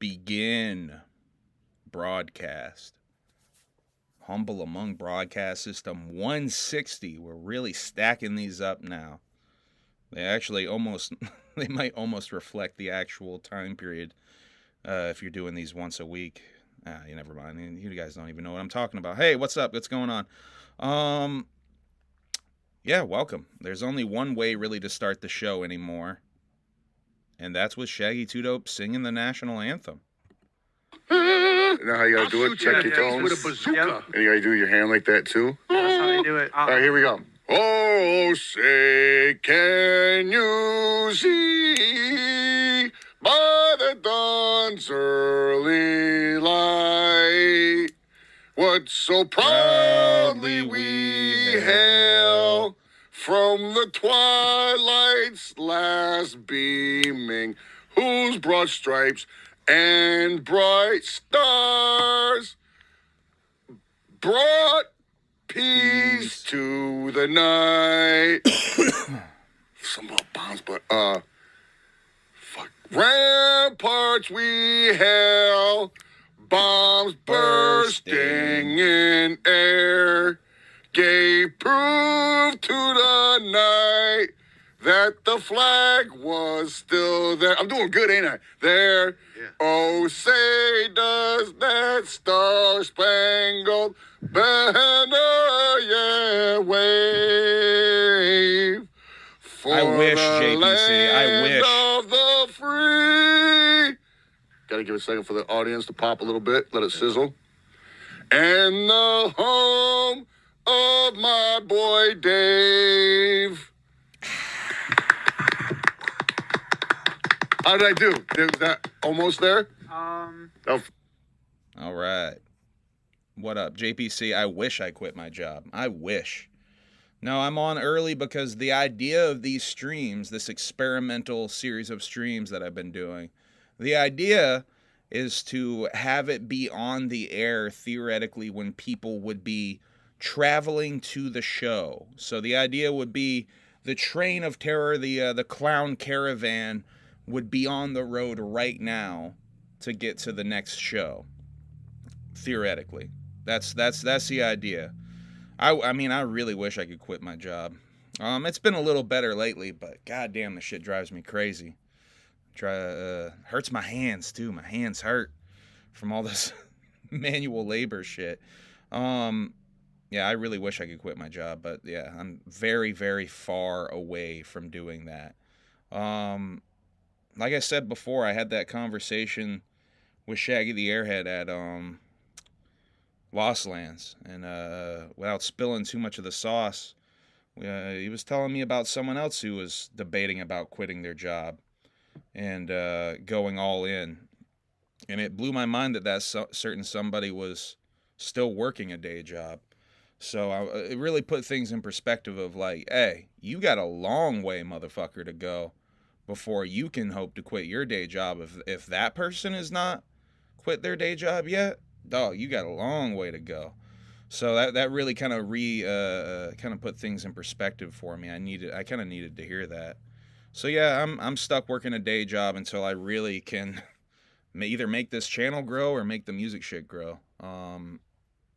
begin broadcast. Humble Among Broadcast System 160. We're really stacking these up now. They actually they might almost reflect the actual time period if you're doing these once a week. You never mind. You guys don't even know what I'm talking about. Hey, what's up? What's going on? Yeah, welcome. There's only one way really to start the show anymore, and that's with Shaggy 2 Dope singing the national anthem. You know how you gotta do it? Check your tones. With a bazooka. Yep. And you gotta do your hand like that too. That's how they do it. All right, here we go. Oh, say, can you see by the dawn's early light what so proudly we hail from the twilight's last beaming, whose broad stripes and bright stars brought peace to the night. Some bombs, but fuck. Ramparts we hail, bombs bursting in air, gave proof to the night that the flag was still there. I'm doing good, ain't I? There. Yeah. Oh, say does that star-spangled banner, yeah, wave for I wish, the JPC, land I wish. of the free. Gotta give it a second for the audience to pop a little bit, let it sizzle. And the home of my boy Dave. How did I do? Was that almost there? All right. What up, JPC? I wish I quit my job. I wish. No, I'm on early because the idea of these streams, this experimental series of streams that I've been doing, the idea is to have it be on the air theoretically when people would be traveling to the show. So the idea would be the train of terror, the clown caravan would be on the road right now to get to the next show. Theoretically. That's the idea. I mean, I really wish I could quit my job. It's been a little better lately, but goddamn, the shit drives me crazy. Hurts my hands too. My hands hurt from all this manual labor shit. Yeah, I really wish I could quit my job, but yeah, I'm very, very far away from doing that. Like I said before, I had that conversation with Shaggy the Airhead at Lost Lands, and without spilling too much of the sauce, he was telling me about someone else who was debating about quitting their job and going all in, and it blew my mind that certain somebody was still working a day job. So it really put things in perspective of like, hey, you got a long way, motherfucker, to go before you can hope to quit your day job. If that person has not quit their day job yet, dog, you got a long way to go. So that really kind of put things in perspective for me. I kind of needed to hear that. So yeah, I'm stuck working a day job until I really can either make this channel grow or make the music shit grow.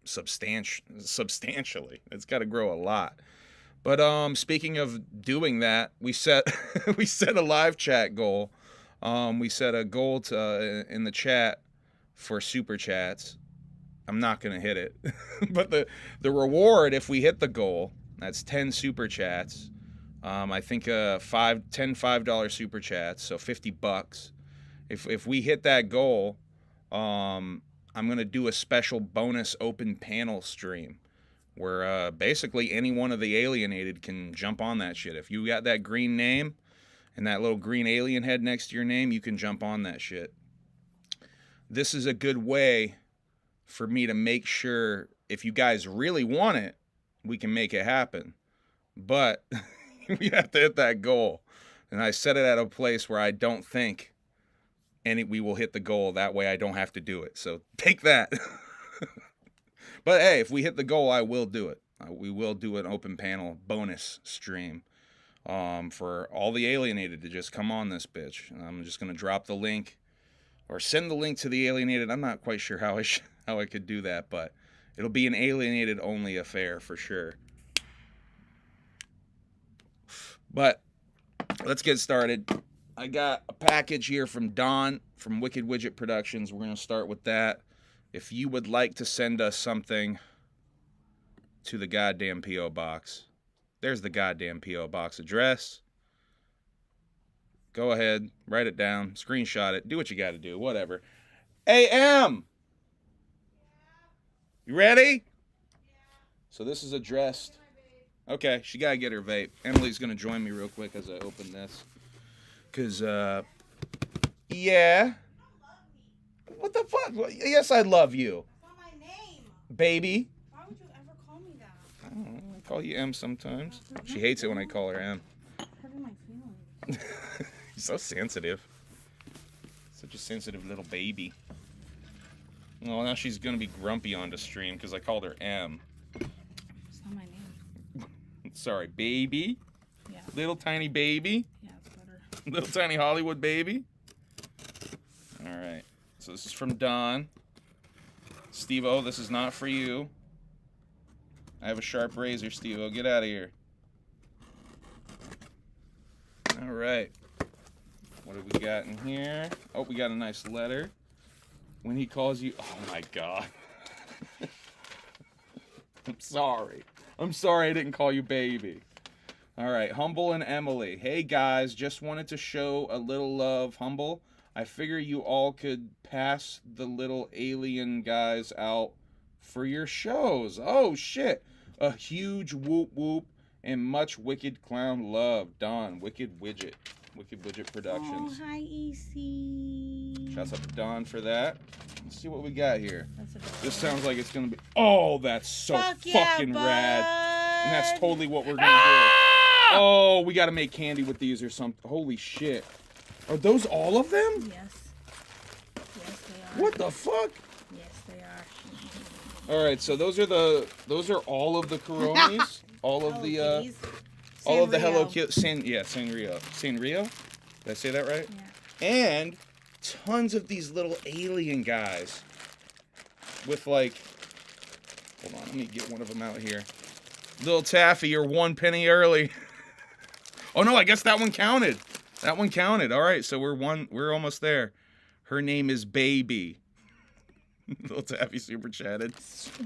Substantially. It's got to grow a lot. But speaking of doing that, we set a live chat goal. We set a goal in the chat for super chats. I'm not gonna hit it, but the reward if we hit the goal, that's 10 super chats. I think 10 $5 super chats, so $50. If we hit that goal, I'm gonna do a special bonus open panel stream where basically any one of the Alienated can jump on that shit. If you got that green name and that little green alien head next to your name, you can jump on that shit. This is a good way for me to make sure if you guys really want it, we can make it happen. But we have to hit that goal. And I set it at a place where I don't think we will hit the goal. That way I don't have to do it. So take that. But hey, if we hit the goal, I will do it. We will do an open panel bonus stream for all the Alienated to just come on this bitch. And I'm just going to drop the link or send the link to the Alienated. I'm not quite sure how I could do that, but it'll be an Alienated only affair for sure. But let's get started. I got a package here from Don from Wicked Widget Productions. We're going to start with that. If you would like to send us something to the goddamn P.O. Box, there's the goddamn P.O. Box address. Go ahead, write it down, screenshot it, do what you got to do, whatever. AM! You ready? So this is addressed. Okay, she got to get her vape. Emily's going to join me real quick as I open this. Because, yeah. What the fuck? Yes, I love you. That's not my name. Baby. Why would you ever call me that? I don't know. I call you M sometimes. She hates it when I call her M. Hurting my feelings. You're so sensitive. Such a sensitive little baby. Well, now she's going to be grumpy on the stream because I called her M. It's not my name. Sorry, baby. Yeah. Little tiny baby. Yeah, it's better. Little tiny Hollywood baby. All right. So this is from Don. Steve-O, this is not for you. I have a sharp razor, Steve-O. Get out of here. All right. What have we got in here? Oh, we got a nice letter. When he calls you... Oh, my God. I'm sorry. I'm sorry I didn't call you baby. All right. Humble and Emily. Hey, guys. Just wanted to show a little love. Humble. I figure you all could pass the little alien guys out for your shows. Oh, shit. A huge whoop whoop and much Wicked Clown love. Don, Wicked Widget. Wicked Widget Productions. Oh, hi, EC. Shouts out to Don for that. Let's see what we got here. That's adorable. This sounds like it's going to be... Oh, that's so fucking rad. And that's totally what we're going to do. Oh, we got to make candy with these or something. Holy shit. Are those all of them? Yes. Yes, they are. What the fuck? Yes, they are. All right, so those are all of the Coronis, all of the Hello Kitty, Sanrio. Did I say that right? Yeah. And tons of these little alien guys with like, hold on, let me get one of them out here. Little Taffy, you're 1 penny early. Oh no, I guess that one counted. That one counted. All right, so we're almost there. Her name is Baby. Little Taffy super chatted.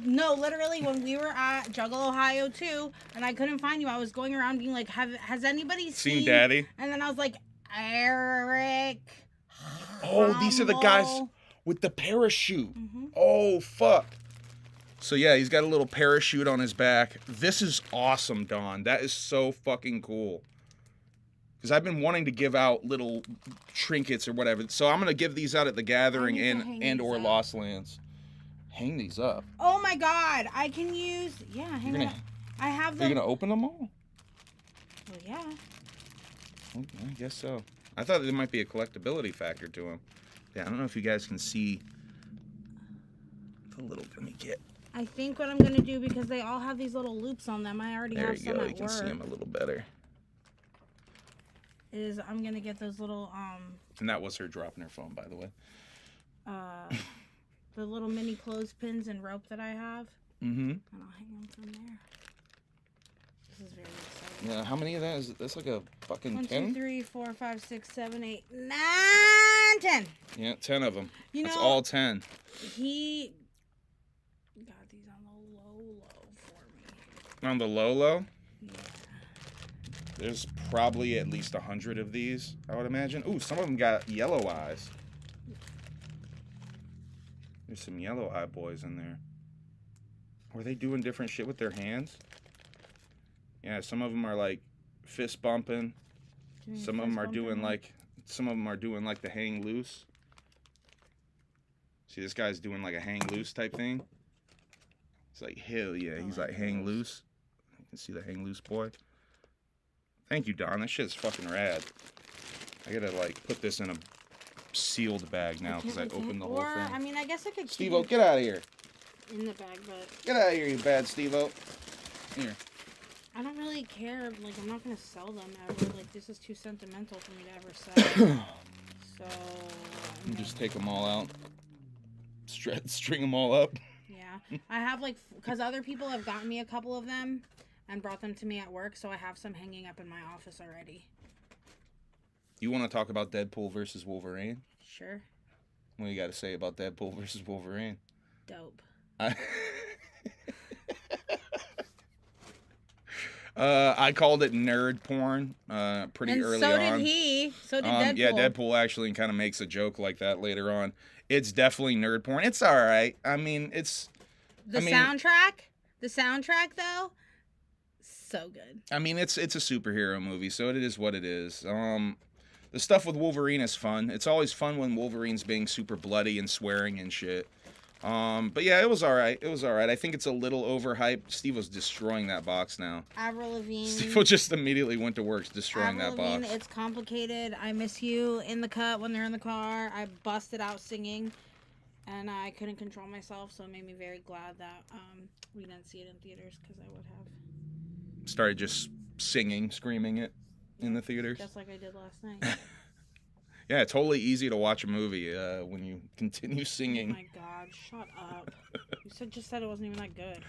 No, literally, when we were at Juggalo, Ohio, too, and I couldn't find you, I was going around being like, has anybody seen Daddy? And then I was like, Eric. Oh, these are the guys with the parachute. Mm-hmm. Oh, fuck. So, yeah, he's got a little parachute on his back. This is awesome, Don. That is so fucking cool. Because I've been wanting to give out little trinkets or whatever. So I'm going to give these out at the Gathering and or Lost Lands. Hang these up. Oh, my God. I can use... Yeah, hang on. I have them. Are you going to open them all? Well, yeah. Okay, I guess so. I thought there might be a collectability factor to them. Yeah, I don't know if you guys can see the little... Let me get... I think what I'm going to do, because they all have these little loops on them, I already have some at work. There you go. You can see them a little better. Is I'm gonna get those little and that was her dropping her phone, by the way. The little mini clothespins and rope that I have. Mm-hmm. And I'll hang them from there. This is very exciting. Yeah, how many of that is it? That's like a fucking 10? 1, 2, 3, 4, 5, 6, 7, 8, 9, 10. Yeah, 10 of them. You That's know, all 10. He got these on the low for me. On the low? Yeah. There's probably at least 100 of these, I would imagine. Ooh, some of them got yellow eyes. There's some yellow eye boys in there. Were they doing different shit with their hands? Yeah, some of them are like fist bumping. Some of them are doing like the hang loose. See, this guy's doing like a hang loose type thing. It's like, hell yeah, he's like hang loose. You can see the hang loose boy. Thank you, Don. That shit's fucking rad. I gotta like put this in a sealed bag now because I opened the whole thing. I mean, I guess I could. Steve-O, get out of here. In the bag, but Get out of here, you bad Steve-O. Here. I don't really care. Like, I'm not gonna sell them ever. Like, this is too sentimental for me to ever sell. So. You just take them all out. String them all up. Yeah. I have like, because other people have gotten me a couple of them and brought them to me at work, so I have some hanging up in my office already. You want to talk about Deadpool versus Wolverine? Sure. What do you got to say about Deadpool versus Wolverine? Dope. I called it nerd porn pretty early on. And so did he. So did Deadpool. Yeah, Deadpool actually kind of makes a joke like that later on. It's definitely nerd porn. It's all right. I mean, it's... soundtrack? The soundtrack, though? So good. I mean, it's a superhero movie, so it is what it is. The stuff with Wolverine is fun. It's always fun when Wolverine's being super bloody and swearing and shit. But yeah, it was all right. It was all right. I think it's a little overhyped. Steve was destroying that box now. Avril Lavigne. Steve just immediately went to work destroying Avril that Lavigne, box. It's complicated. I Miss You in the cut when they're in the car. I busted out singing, and I couldn't control myself, so it made me very glad that we didn't see it in theaters, because I would have. Started just singing, screaming it in the theaters. Just like I did last night. Yeah, totally easy to watch a movie when you continue Oh singing. my god, shut up. You just said it wasn't even that good.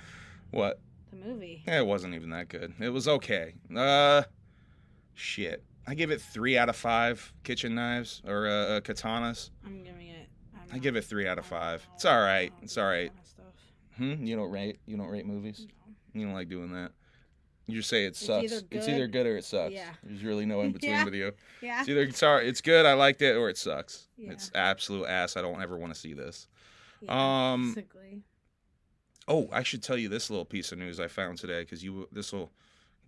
What? The movie. Yeah, it wasn't even that good. It was okay. Shit. I give it 3 out of 5 kitchen knives or katanas. I'm giving it. I give it 3 out of 5. It's all right. It's all right. You don't rate movies? No. You don't like doing that. You just say it sucks. Either It's either good or it sucks. Yeah. There's really no in between with you. Yeah. It's good, I liked it, or it sucks. Yeah. It's absolute ass. I don't ever want to see this. Yeah, basically. Oh, I should tell you this little piece of news I found today, because this will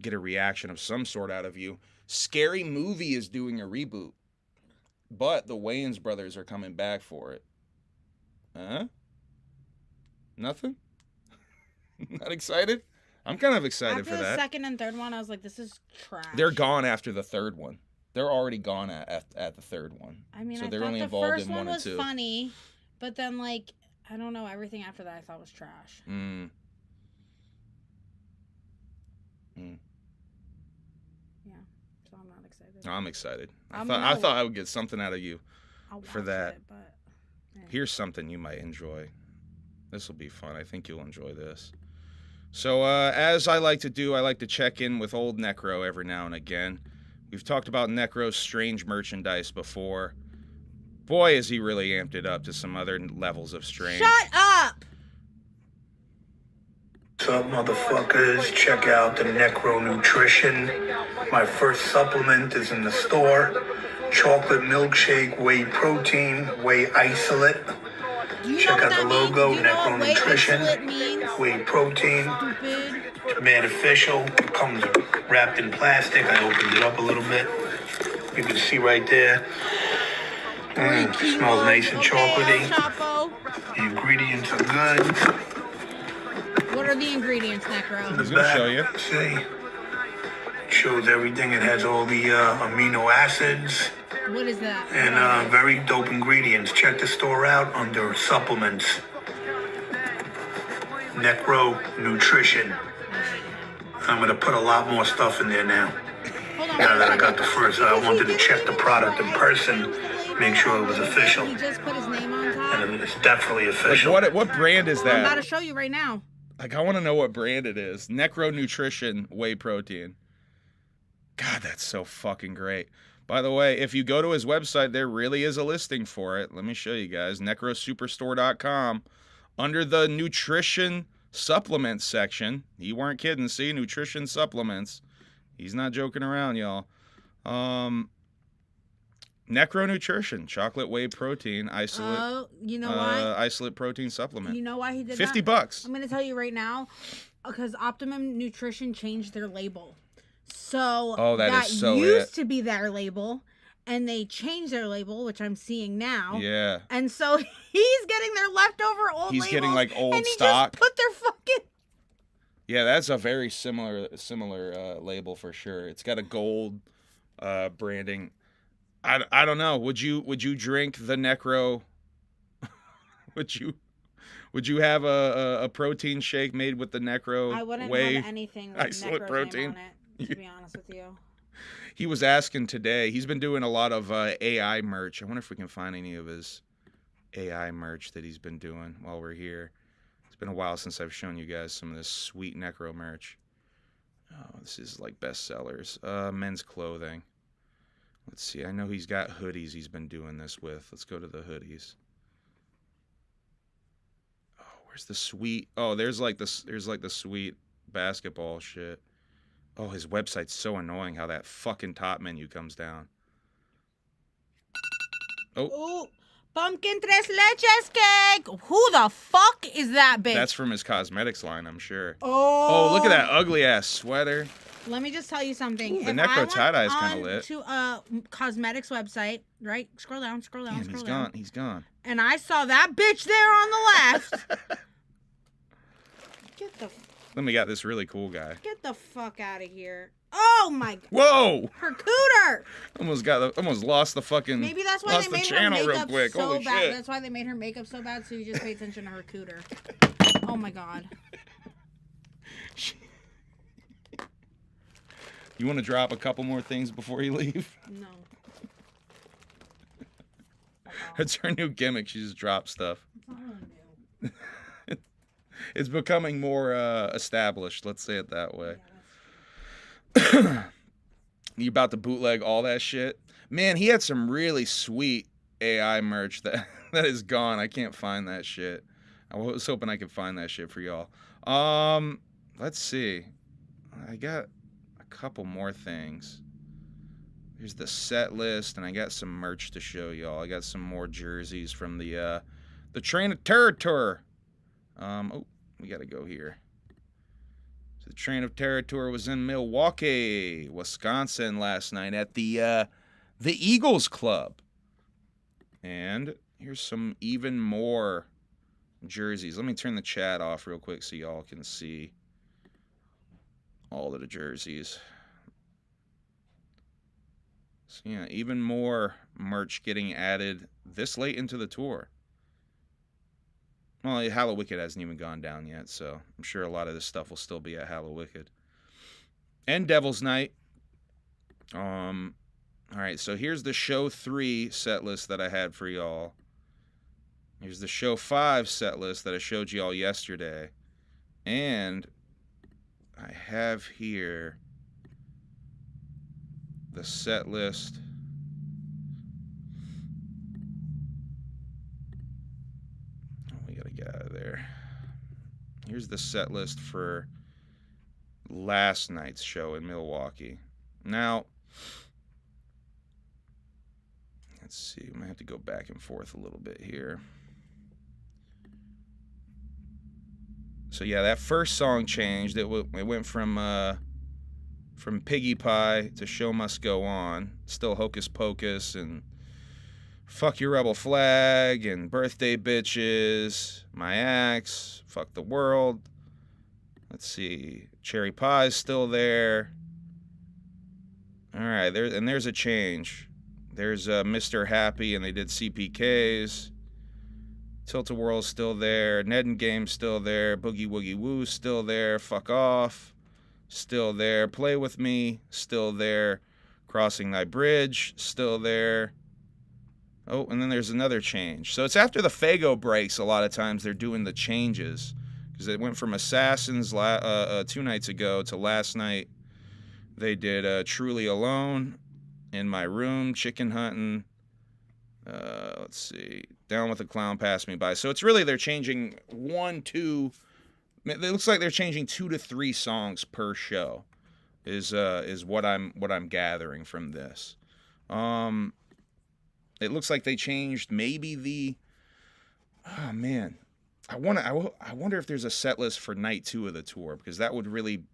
get a reaction of some sort out of you. Scary Movie is doing a reboot, but the Wayans brothers are coming back for it. Huh? Nothing? Not excited? I'm kind of excited for that. After the second and third one, I was like, this is trash. They're gone after the third one. They're already gone at the third one. I mean, so I they're thought only the involved first in one one was and two. funny, but then, like, I don't know, everything after that I thought was trash. Mm. Yeah, so I'm not excited. I'm excited. I I'm thought I would get something out of you I'll for watch that. it, but, Here's something you might enjoy. This will be fun. I think you'll enjoy this. So, as I like to do, I like to check in with old Necro every now and again. We've talked about Necro's strange merchandise before. Boy, has he really amped it up to some other levels of strange. Shut up! What's up, motherfuckers? Check out the Necro Nutrition. My first supplement is in the store. Chocolate milkshake, whey protein, whey isolate. Check out the logo, Necro Nutrition, whey protein. It's beneficial. It comes wrapped in plastic. I opened it up a little bit. You can see right there. It smells nice and chocolatey. The ingredients are good. What are the ingredients, Necro? He's gonna show you. See, it shows everything. It has all the amino acids. What is that? And very dope ingredients. Check the store out under supplements. Necro Nutrition. I'm going to put a lot more stuff in there now. Hold on, Now that I got the first, I wanted to check the product in person, make sure it was official. He just put his name on top. And it's definitely Like, official. what brand is I'm about to that? show you right now. Like, I want to know what brand it is. Necro Nutrition Whey Protein. God, that's so fucking great. By the way, if you go to his website, there really is a listing for it. Let me show you guys. necrosuperstore.com. Under the nutrition supplements section. You weren't kidding. See? Nutrition supplements. He's not joking around, y'all. Necro Nutrition. Chocolate whey protein. Isolate. Oh, you know why? Isolate protein supplement. You know why he did $50 that? bucks. I'm going to tell you right now, because Optimum Nutrition changed their label. So Oh, that is so used it. to be their label, and they changed their label, which I'm seeing now. Yeah. And so he's getting their leftover old He's labels, getting, like, old and he stock. just put their fucking... Yeah, that's a very similar label for sure. It's got a gold branding. I don't know. Would you drink the Necro? would you have a protein shake made with the Necro I wouldn't whey have anything with isolate Necro's protein? name on it, to be honest with you. He was asking today. He's been doing a lot of AI merch. I wonder if we can find any of his AI merch that he's been doing while we're here. It's been a while since I've shown you guys some of this sweet Necro merch. Oh, this is like bestsellers. Men's clothing. Let's see. I know he's got hoodies he's been doing this with. Let's go to the hoodies. Oh, where's the sweet? Oh, there's like the sweet basketball shit. Oh, his website's so annoying how that fucking top menu comes down. Oh. Ooh, pumpkin tres leches cake. Who the fuck is that bitch? That's from his cosmetics line, I'm sure. Oh. Oh, look at that ugly ass sweater. Let me just tell you something. Ooh, the Necro tie-dye is kind of lit. To a cosmetics website, right? Scroll down. Damn, he's gone. He's gone. And I saw that bitch there on the left. Then we got this really cool guy. Get the fuck out of here. Oh my god. Whoa! Her cooter! Almost lost the fucking. Maybe that's why lost they the made her channel real makeup quick. so Holy bad. shit. That's why they made her makeup so bad, so you just pay attention to her cooter. Oh my god. You want to drop a couple more things before you leave? No. It's her new gimmick. She just drops stuff. It's not really new. It's becoming more established. Let's say it that way. Yeah, You about to bootleg all that shit? Man, he had some really sweet AI merch that is gone. I can't find that shit. I was hoping I could find that shit for y'all. Let's see. I got a couple more things. Here's the set list, and I got some merch to show y'all. I got some more jerseys from the Train of Terror tour. Oh, we gotta go here. So the Train of Terror tour was in Milwaukee, Wisconsin last night at the Eagles Club. And here's some even more jerseys. Let me turn the chat off real quick so y'all can see all of the jerseys. So yeah, even more merch getting added this late into the tour. Well, Hallowicked hasn't even gone down yet, so I'm sure a lot of this stuff will still be at Hallowicked. And Devil's Night. All right, so here's the show 3 set list that I had for y'all. Here's the show 5 set list that I showed y'all yesterday. And I have here the set list. We gotta get out of there. Here's the set list for last night's show in Milwaukee. Now, let's see. I might have to go back and forth a little bit here. So yeah, that first song changed. It went from Piggy Pie to Show Must Go On. Still Hocus Pocus and Fuck Your Rebel Flag and Birthday Bitches, My Axe, Fuck the World. Let's see. Cherry Pie's still there. All right, there's a change. There's Mr. Happy, and they did CPKs. Tilt-A-Whirl's still there. Ned and Game's still there. Boogie Woogie Woo's still there. Fuck Off, still there. Play With Me, still there. Crossing Thy Bridge, still there. Oh, and then there's another change. So it's after the Fago breaks, a lot of times they're doing the changes. Because it went from Assassins 2 nights ago to last night. They did Truly Alone, In My Room, Chicken Hunting. Let's see. Down with the Clown, Pass Me By. So it's really they're changing 1, 2. It looks like they're changing 2 to 3 songs per show. Is what I'm gathering from this. It looks like they changed maybe the. Oh man, I wonder if there's a set list for night 2 of the tour, because that would really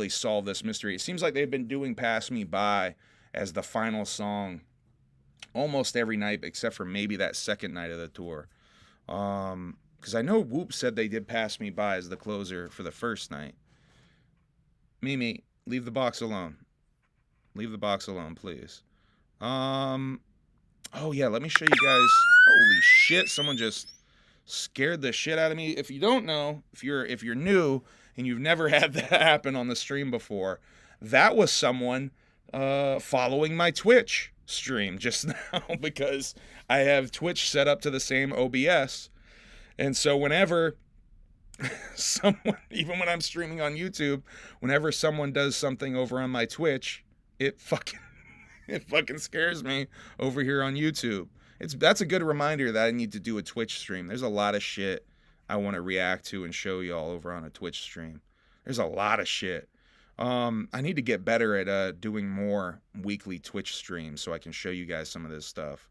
solve this mystery. It seems like they've been doing Pass Me By as the final song almost every night, except for maybe that second night of the tour. Because I know Whoop said they did Pass Me By as the closer for the first night. Mimi, leave the box alone. Leave the box alone, please. Oh yeah, let me show you guys. Holy shit, someone just scared the shit out of me. If you don't know, if you're new and you've never had that happen on the stream before, that was someone following my Twitch stream just now because I have Twitch set up to the same OBS. And so whenever someone, even when I'm streaming on YouTube, whenever someone does something over on my Twitch, it fucking scares me over here on YouTube. That's a good reminder that I need to do a Twitch stream. There's a lot of shit I want to react to and show y'all over on a Twitch stream. There's a lot of shit. I need to get better at doing more weekly Twitch streams so I can show you guys some of this stuff.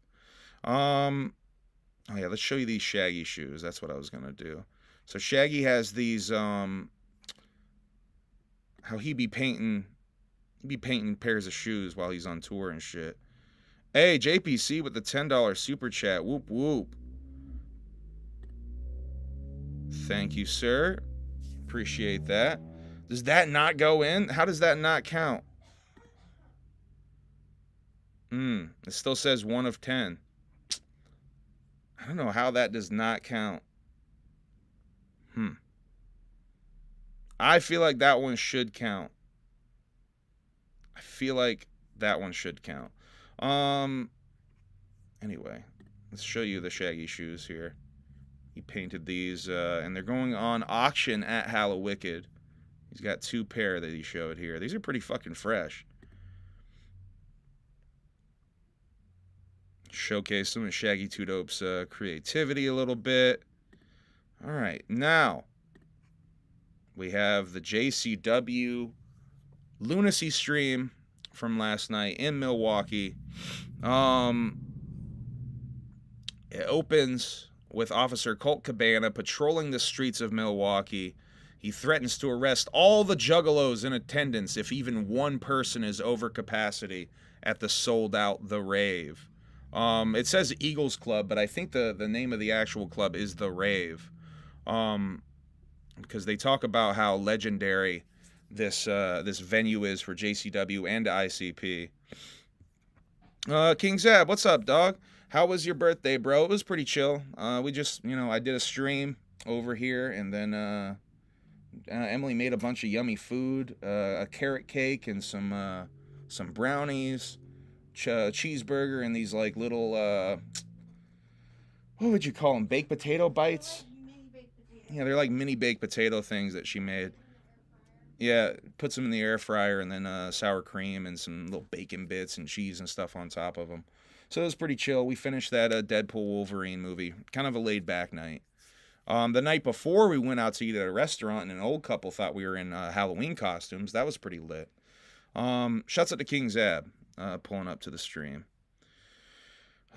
Oh yeah, let's show you these Shaggy shoes. That's what I was gonna do. So Shaggy has these. How he be painting pairs of shoes while he's on tour and shit. Hey, JPC with the $10 super chat. Whoop whoop. Thank you, sir. Appreciate that. Does that not go in? How does that not count? It still says 1 of 10. I don't know how that does not count. I feel like that one should count. Anyway, let's show you the Shaggy shoes here. He painted these, and they're going on auction at Hallowicked. He's got 2 pair that he showed here. These are pretty fucking fresh. Showcase some of Shaggy 2 Dope's creativity a little bit. All right, now we have the JCW Lunacy stream from last night in Milwaukee. It opens with Officer Colt Cabana patrolling the streets of Milwaukee. He threatens to arrest all the Juggalos in attendance if even one person is over capacity at the sold-out The Rave. It says Eagles Club, but I think the name of the actual club is The Rave. Because they talk about how legendary this venue is for JCW and ICP. King Zab, what's up, dog? How was your birthday, bro? It was pretty chill. We just, I did a stream over here, and then Emily made a bunch of yummy food, a carrot cake and some brownies, cheeseburger, and these like little what would you call them? Baked potato bites? Yeah, they're like mini baked potato things that she made. Yeah, puts them in the air fryer, and then sour cream and some little bacon bits and cheese and stuff on top of them. So it was pretty chill. We finished that Deadpool Wolverine movie. Kind of a laid back night. The night before, we went out to eat at a restaurant, and an old couple thought we were in Halloween costumes. That was pretty lit. Shouts out to King Zab pulling up to the stream.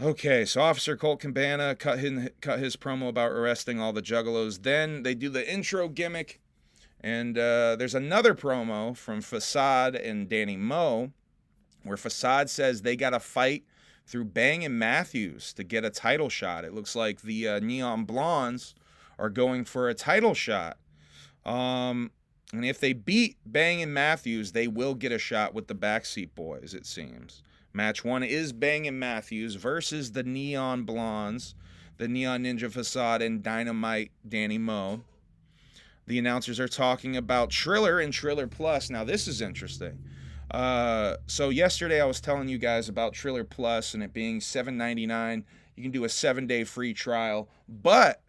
Okay, so Officer Colt Cabana cut his promo about arresting all the Juggalos. Then they do the intro gimmick, and there's another promo from Facade and Danny Moe, where Facade says they got to fight through Bang and Matthews to get a title shot. It looks like the Neon Blondes are going for a title shot. And if they beat Bang and Matthews, they will get a shot with the Backseat Boys, it seems. Match 1 is Bang and Matthews versus the Neon Blondes, the Neon Ninja Facade, and Dynamite Danny Moe. The announcers are talking about Triller and Triller Plus. Now, this is interesting. So yesterday I was telling you guys about Triller Plus and it being $7.99. You can do a 7-day free trial. But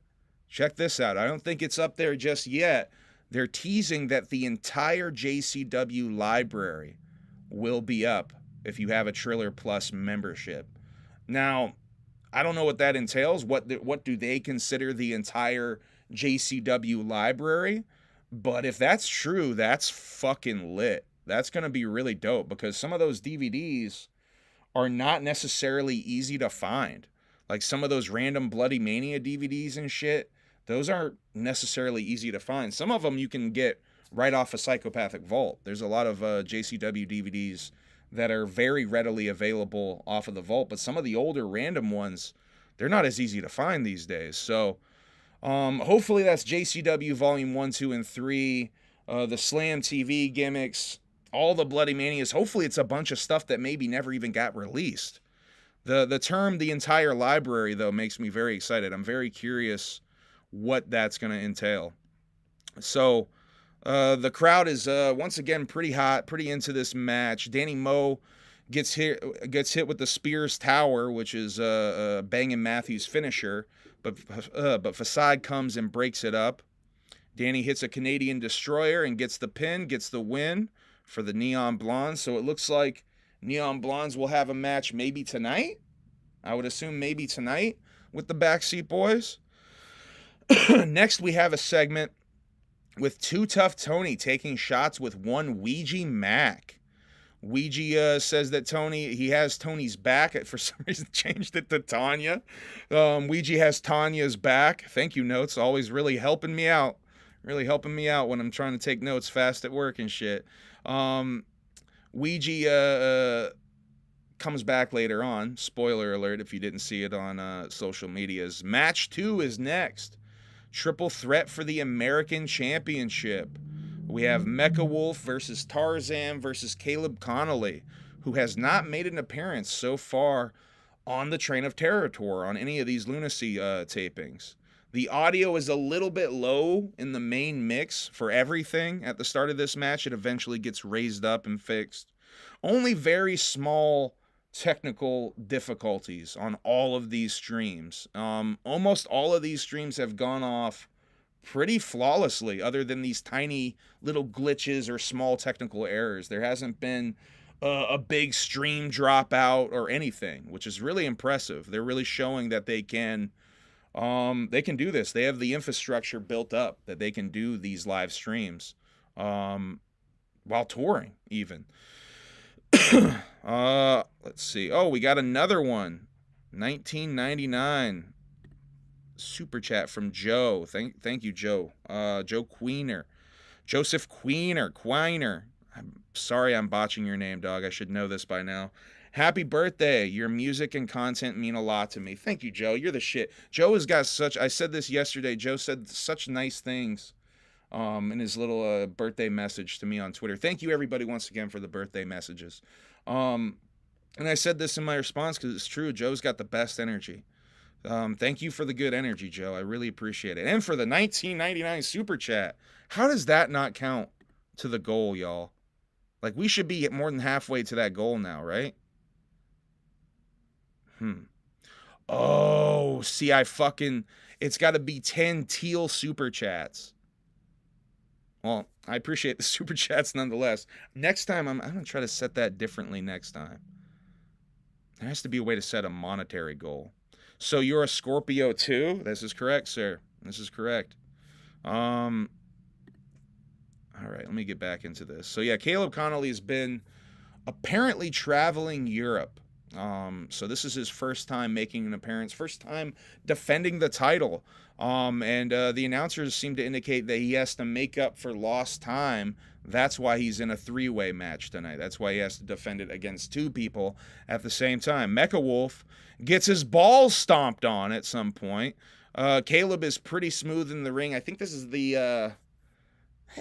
check this out. I don't think it's up there just yet. They're teasing that the entire JCW library will be up if you have a Triller Plus membership. Now, I don't know what that entails. What do they consider the entire JCW library? But if that's true, that's fucking lit. That's going to be really dope because some of those DVDs are not necessarily easy to find. Like some of those random Bloody Mania DVDs and shit, those aren't necessarily easy to find. Some of them you can get right off a Psychopathic Vault. There's a lot of JCW DVDs that are very readily available off of the Vault, but some of the older random ones, they're not as easy to find these days. So hopefully that's JCW Volume 1, 2, and 3, the Slam TV gimmicks, all the Bloody Manias. Hopefully it's a bunch of stuff that maybe never even got released. The term the entire library, though, makes me very excited. I'm very curious what that's going to entail. So The crowd is once again pretty hot, pretty into this match. Danny Moe gets hit with the Spears Tower, which is Bangin' Matthews' finisher, but Facade comes and breaks it up. Danny hits a Canadian Destroyer and gets the pin, gets the win for the Neon Blondes. So it looks like Neon Blondes will have a match maybe tonight. I would assume maybe tonight with the Backseat Boys. Next, we have a segment with Too Tough Tony taking shots with one Ouija Mac. Ouija says that he has Tony's back. For some reason, changed it to Tanya. Ouija has Tanya's back. Thank you, Notes. Always really helping me out. Really helping me out when I'm trying to take notes fast at work and shit. Ouija comes back later on. Spoiler alert if you didn't see it on social medias. Match 2 is next. Triple threat for the American Championship. We have Mecha Wolf versus Tarzan versus Caleb Connolly, who has not made an appearance so far on the Train of Terror tour on any of these Lunacy tapings. The audio is a little bit low in the main mix for everything at the start of this match. It eventually gets raised up and fixed. Only very small technical difficulties on all of these streams. Almost all of these streams have gone off pretty flawlessly, other than these tiny little glitches or small technical errors. There hasn't been a big stream dropout or anything, which is really impressive. They're really showing that they can do this. They have the infrastructure built up that they can do these live streams while touring even. Let's see. Oh, we got another one. 1999 super chat from Joe. Thank you, Joe. Joe Queener. Joseph Queener. I'm sorry I'm botching your name, dog. I should know this by now. Happy birthday. Your music and content mean a lot to me. Thank you, Joe. You're the shit. Joe has got I said this yesterday. Joe said such nice things in his little birthday message to me on Twitter. Thank you, everybody, once again for the birthday messages. And I said this in my response because it's true. Joe's got the best energy. Thank you for the good energy, Joe. I really appreciate it. And for the 1999 super chat. How does that not count to the goal, y'all? Like, we should be more than halfway to that goal now, right? Oh, see, it's got to be 10 teal super chats. Well, I appreciate the super chats nonetheless. Next time, I'm going to try to set that differently next time. There has to be a way to set a monetary goal. So you're a Scorpio too? This is correct, sir. This is correct. All right, let me get back into this. So yeah, Caleb Connolly has been apparently traveling Europe. So this is his first time making an appearance, first time defending the title. And the announcers seem to indicate that he has to make up for lost time. That's why he's in a 3-way match tonight. That's why he has to defend it against 2 people at the same time. Mecha Wolf gets his balls stomped on at some point. Caleb is pretty smooth in the ring. I think this is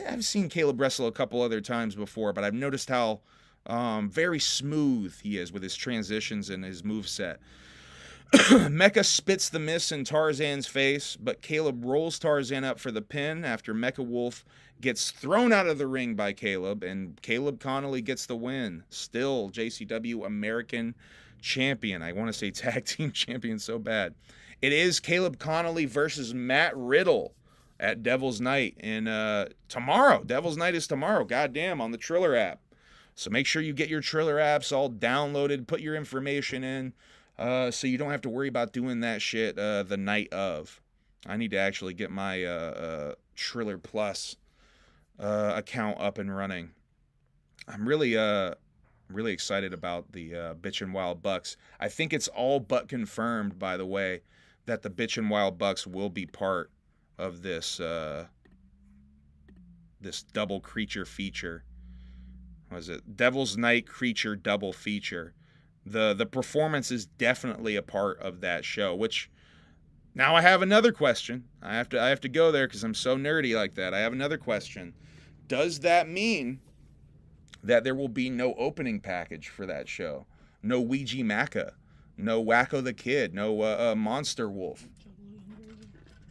I've seen Caleb wrestle a couple other times before, but I've noticed how very smooth he is with his transitions and his moveset. Mecha spits the miss in Tarzan's face, but Caleb rolls Tarzan up for the pin after Mecha Wolf gets thrown out of the ring by Caleb, and Caleb Connolly gets the win. Still JCW American Champion. I want to say Tag Team Champion so bad. It is Caleb Connolly versus Matt Riddle at Devil's Night in tomorrow. Devil's Night is tomorrow. Goddamn, on the Triller app. So make sure you get your Triller apps all downloaded, put your information in, so you don't have to worry about doing that shit the night of. I need to actually get my Triller Plus account up and running. I'm really excited about the Bitch and Wild Bucks. I think it's all but confirmed, by the way, that the Bitch and Wild Bucks will be part of this this double creature feature. What is it? Devil's Night Creature double feature. The performance is definitely a part of that show, which now I have another question. I have to go there because I'm so nerdy like that. I have another question. Does that mean that there will be no opening package for that show? No Ouija Macca, no Wacko the Kid, no Monster Wolf.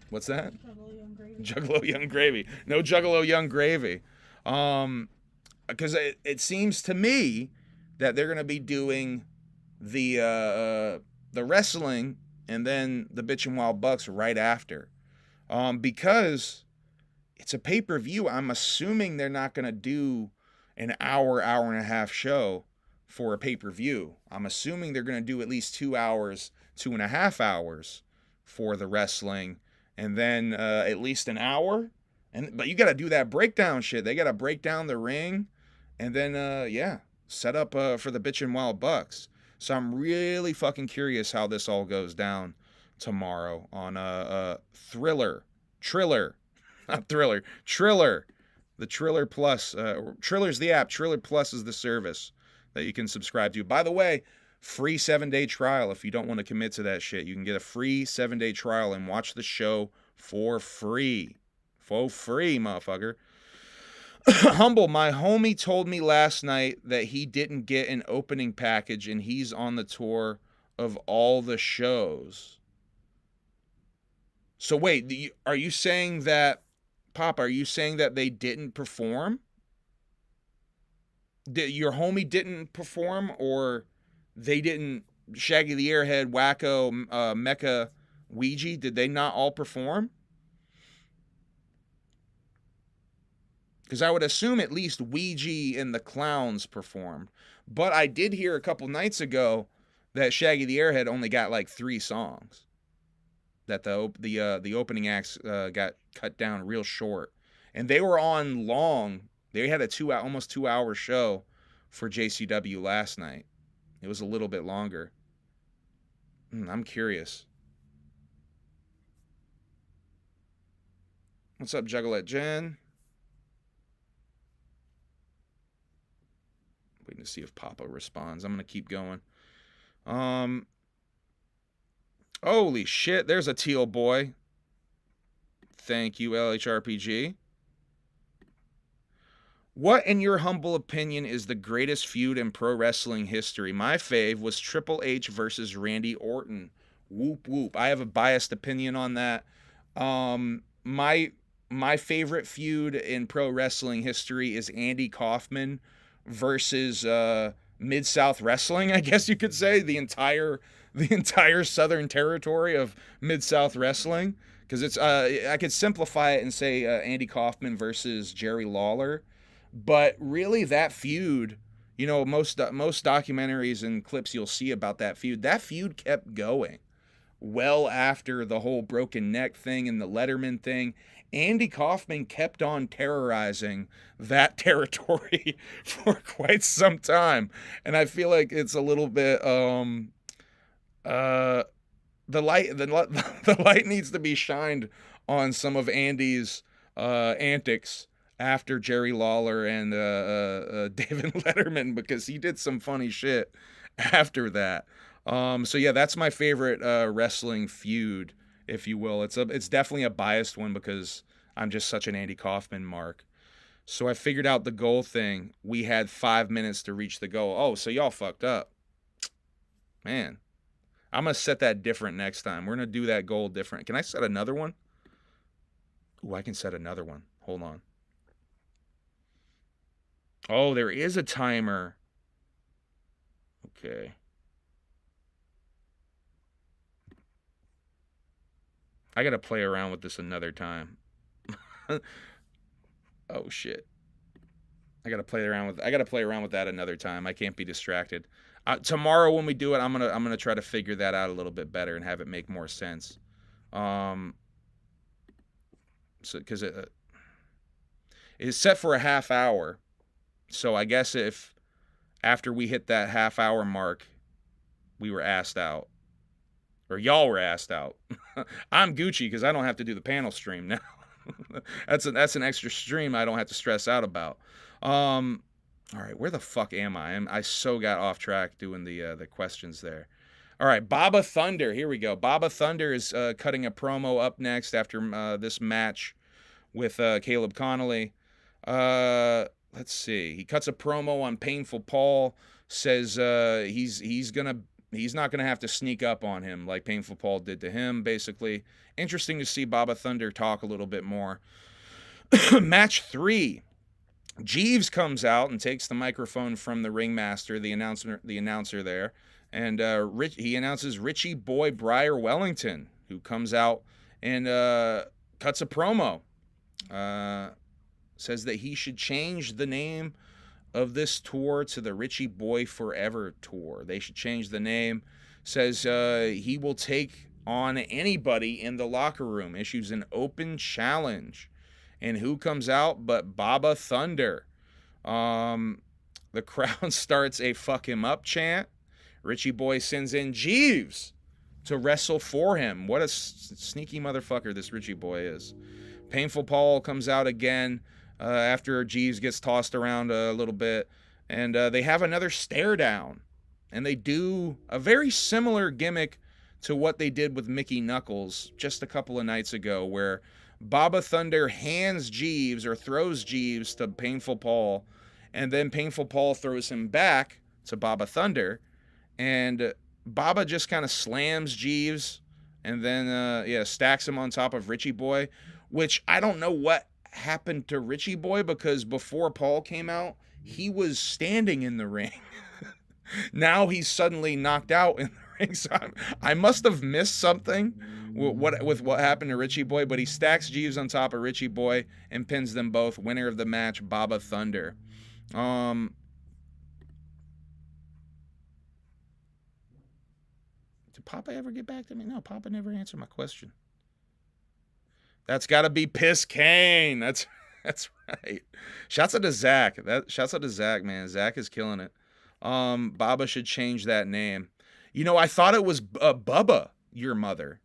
What's that? Juggalo Young Gravy. Juggalo Young Gravy. No Juggalo Young Gravy. Because it seems to me that they're going to be doing the wrestling and then the Bitchin' Wild Bucks right after. Because it's a pay-per-view, I'm assuming they're not going to do an hour and a half show for a pay-per-view. I'm assuming they're going to do at least 2 hours, 2.5 hours for the wrestling, and then at least an hour. But you got to do that breakdown shit. They got to break down the ring, and then set up for the Bitchin' Wild Bucks. So I'm really fucking curious how this all goes down tomorrow on Triller, the Triller Plus. Triller's the app. Triller Plus is the service that you can subscribe to. By the way, free 7-day trial. If you don't want to commit to that shit, you can get a free 7-day trial and watch the show for free. For free, motherfucker. Humble, my homie told me last night that he didn't get an opening package and he's on the tour of all the shows. So wait, are you saying that, Pop, are you saying that they didn't perform? Your homie didn't perform, or they didn't, Shaggy the Airhead, Wacko, Mecha, Ouija, did they not all perform? Because I would assume at least Ouija and the Clowns performed. But I did hear a couple nights ago that Shaggy the Airhead only got like 3 songs. That the opening acts got cut down real short. And they were on long. They had a almost 2-hour show for JCW last night. It was a little bit longer. I'm curious. What's up, Juggalette Jen? Waiting to see if Papa responds. I'm going to keep going. Holy shit, there's a teal boy. Thank you, LHRPG. What, in your humble opinion, is the greatest feud in pro wrestling history? My fave was Triple H versus Randy Orton. Whoop, whoop. I have a biased opinion on that. My favorite feud in pro wrestling history is Andy Kaufman versus Mid-South Wrestling, I guess you could say. The entire Southern territory of Mid-South Wrestling. Because it's I could simplify it and say Andy Kaufman versus Jerry Lawler. But really, that feud, you know, most documentaries and clips you'll see about that feud kept going well after the whole broken neck thing and the Letterman thing. Andy Kaufman kept on terrorizing that territory for quite some time. And I feel like it's a little bit the light needs to be shined on some of Andy's antics after Jerry Lawler and David Letterman, because he did some funny shit after that. So yeah, that's my favorite wrestling feud, if you will. It's definitely a biased one because I'm just such an Andy Kaufman mark. So I figured out the goal thing. We had 5 minutes to reach the goal. Oh, so y'all fucked up. Man, I'm going to set that different next time. We're going to do that goal different. Can I set another one? Ooh, I can set another one. Hold on. Oh, there is a timer. Okay. I got to play around with this another time. Oh shit. I got to play around with that another time. I can't be distracted. Tomorrow when we do it, I'm going to try to figure that out a little bit better and have it make more sense. So cuz it's set for a half hour. So I guess if after we hit that half hour mark, we were asked out, or y'all were asked out. I'm Gucci because I don't have to do the panel stream now. That's an extra stream I don't have to stress out about. All right, where the fuck am I? I so got off track doing the questions there. All right, Baba Thunder. Here we go. Baba Thunder is cutting a promo up next after this match with Caleb Connolly. Let's see. He cuts a promo on Painful Paul. Says he's gonna he's not going to have to sneak up on him like Painful Paul did to him, basically. Interesting to see Baba Thunder talk a little bit more. Match 3. Jeeves comes out and takes the microphone from the ringmaster, the announcer there, and he announces Richie Boy Briar Wellington, who comes out and cuts a promo. Says that he should change the name of this tour to the Richie Boy Forever Tour. They should change the name. Says he will take on anybody in the locker room. Issues an open challenge. And who comes out but Baba Thunder? The crowd starts a fuck him up chant. Richie Boy sends in Jeeves to wrestle for him. What a sneaky motherfucker this Richie Boy is. Painful Paul comes out again after Jeeves gets tossed around a little bit. And they have another stare down. And they do a very similar gimmick to what they did with Mickey Knuckles just a couple of nights ago, where Baba Thunder hands Jeeves or throws Jeeves to Painful Paul, and then Painful Paul throws him back to Baba Thunder, and Baba just kind of slams Jeeves and then stacks him on top of Richie Boy, which I don't know what happened to Richie Boy, because before Paul came out, he was standing in the ring. Now he's suddenly knocked out in the ring, so I must have missed something with what happened to Richie Boy, but he stacks Jeeves on top of Richie Boy and pins them both. Winner of the match, Baba Thunder. Did Papa ever get back to me? No, Papa never answered my question. That's got to be Piss Kane. That's right. Shouts out to Zach. Shouts out to Zach, man. Zach is killing it. Baba should change that name. You know, I thought it was Bubba, your mother.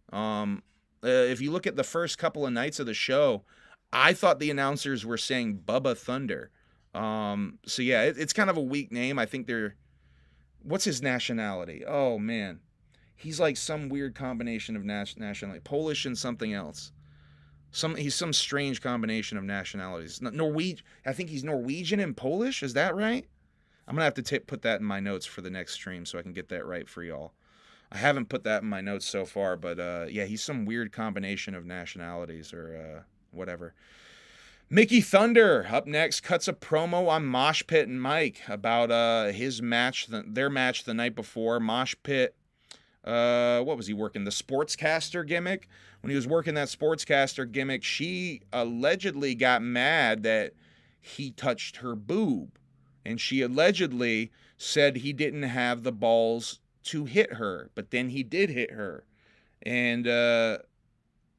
If you look at the first couple of nights of the show, I thought the announcers were saying Bubba Thunder. So yeah, it's kind of a weak name. I think what's his nationality? Oh man, he's like some weird combination of nationality, Polish and something else. He's some strange combination of nationalities. Norwegian. I think he's Norwegian and Polish. Is that right? I'm gonna have to put that in my notes for the next stream so I can get that right for y'all. I haven't put that in my notes so far, but yeah, he's some weird combination of nationalities or whatever. Mickey Thunder up next cuts a promo on Mosh Pit and Mike about his match, their match the night before. Mosh Pit, what was he working? The sportscaster gimmick. When he was working that sportscaster gimmick, she allegedly got mad that he touched her boob. And she allegedly said he didn't have the balls to hit her, but then he did hit her. And,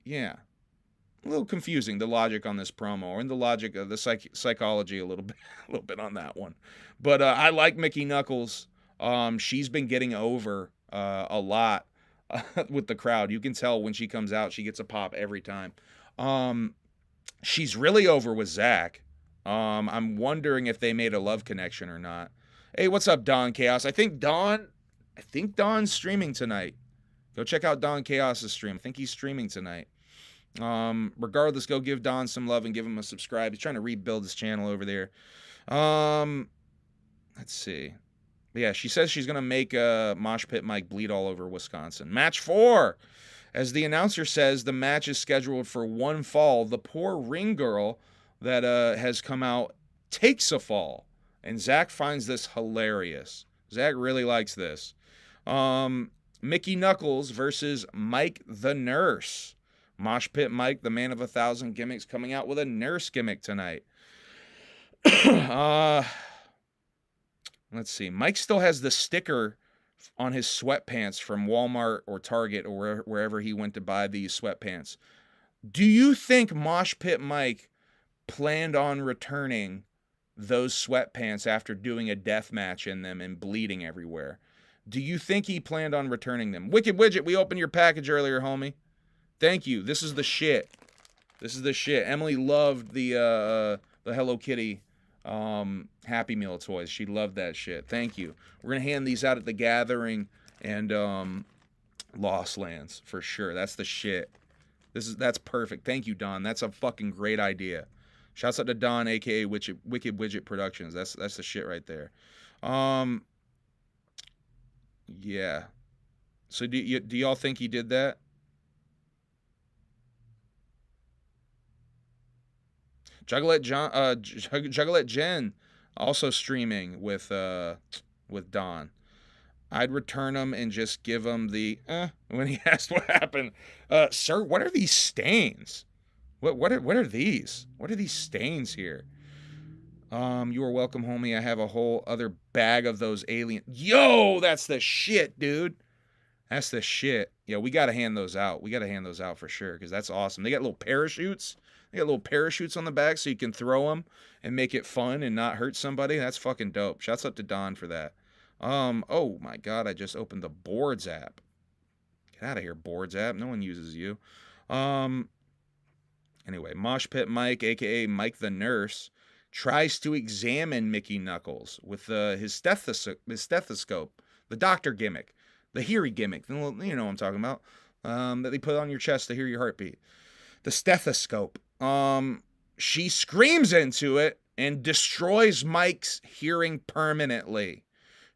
yeah. A little confusing, the logic on this promo, and the logic of the psychology a little bit on that one. But I like Mickey Knuckles. She's been getting over a lot with the crowd. You can tell when she comes out, she gets a pop every time. She's really over with Zach. I'm wondering if they made a love connection or not. Hey, what's up, Don Chaos? I think Don's streaming tonight. Go check out Don Chaos's stream. I think he's streaming tonight. Regardless, go give Don some love and give him a subscribe. He's trying to rebuild his channel over there. Let's see. Yeah, she says she's going to make Mosh Pit Mike bleed all over Wisconsin. Match 4. As the announcer says, the match is scheduled for one fall. The poor ring girl that has come out takes a fall. And Zach finds this hilarious. Zach really likes this. Mickey Knuckles versus Mike the Nurse. Mosh Pit Mike, the man of 1,000 gimmicks, coming out with a nurse gimmick tonight. Let's see. Mike still has the sticker on his sweatpants from Walmart or Target or wherever he went to buy these sweatpants. Do you think Mosh Pit Mike planned on returning those sweatpants after doing a death match in them and bleeding everywhere? Do you think he planned on returning them? Wicked Widget, we opened your package earlier, homie. Thank you. This is the shit. This is the shit. Emily loved the Hello Kitty Happy Meal toys. She loved that shit. Thank you. We're gonna hand these out at the Gathering and Lost Lands for sure. That's the shit. That's perfect. Thank you, Don. That's a fucking great idea. Shouts out to Don, aka Wicked Widget Productions. That's the shit right there. Yeah. So do y'all think he did that? Juggalette Jen also streaming with Don. I'd return him and just give him the when he asked what happened. Sir, what are these stains? What are these? What are these stains here? You are welcome, homie. I have a whole other bag of those alien. Yo, that's the shit, dude. That's the shit. Yeah, we gotta hand those out. We gotta hand those out for sure, because that's awesome. They got little parachutes. They got little parachutes on the back so you can throw them and make it fun and not hurt somebody. That's fucking dope. Shouts up to Don for that. Oh my god, I just opened the Boards app. Get out of here, Boards app. No one uses you. Anyway, Mosh Pit Mike, aka Mike the Nurse, tries to examine Mickey Knuckles with his stethoscope, the doctor gimmick, the hearing gimmick. You know what I'm talking about. That they put on your chest to hear your heartbeat. The stethoscope. She screams into it and destroys Mike's hearing permanently.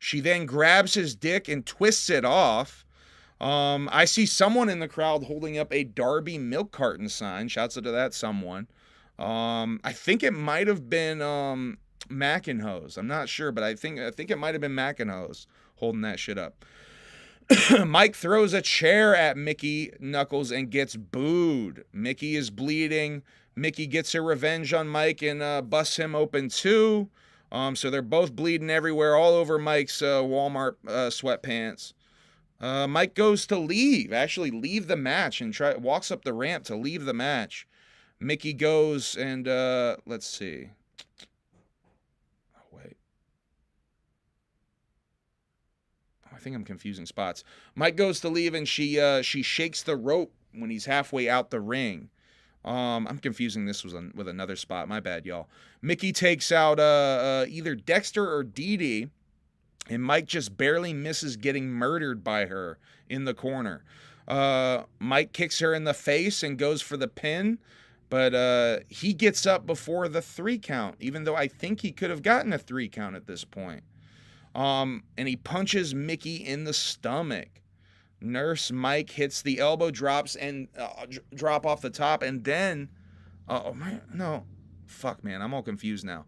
She then grabs his dick and twists it off. I see someone in the crowd holding up a Darby milk carton sign. Shouts out to that someone. I think it might have been Mackinhose. I'm not sure, but I think it might have been Mackinhose holding that shit up. Mike throws a chair at Mickey Knuckles and gets booed. Mickey is bleeding. Mickey gets her revenge on Mike and busts him open too. So they're both bleeding everywhere, all over Mike's Walmart sweatpants. Mike goes to leave the match, and walks up the ramp to leave the match. Mickey goes and let's see. Oh wait. I think I'm confusing spots. Mike goes to leave and she shakes the rope when he's halfway out the ring. I'm confusing this with another spot. My bad, y'all. Mickey takes out either Dexter or Dee Dee, and Mike just barely misses getting murdered by her in the corner. Mike kicks her in the face and goes for the pin, but he gets up before the 3 count, even though I think he could have gotten a 3 count at this point. And he punches Mickey in the stomach. Nurse Mike hits the elbow drops and drop off the top, and then man, I'm all confused now.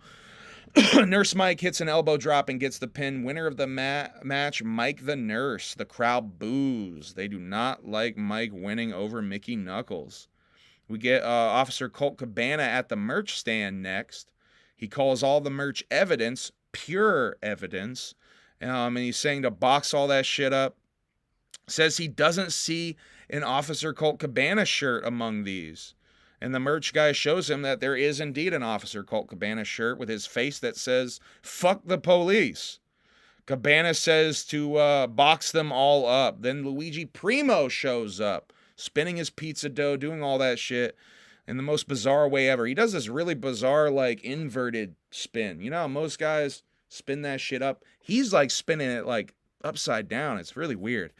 Nurse Mike hits an elbow drop and gets the pin. Winner of the match, Mike the Nurse. The crowd boos. They do not like Mike winning over Mickey Knuckles. We get Officer Colt Cabana at the merch stand next. He calls all the merch evidence pure evidence, and he's saying to box all that shit up. Says he doesn't see an Officer Colt Cabana shirt among these. And the merch guy shows him that there is indeed an Officer Colt Cabana shirt with his face that says, "Fuck the police." Cabana says to box them all up. Then Luigi Primo shows up, spinning his pizza dough, doing all that shit in the most bizarre way ever. He does this really bizarre, like, inverted spin. You know how most guys spin that shit up? He's, like, spinning it, like, upside down. It's really weird.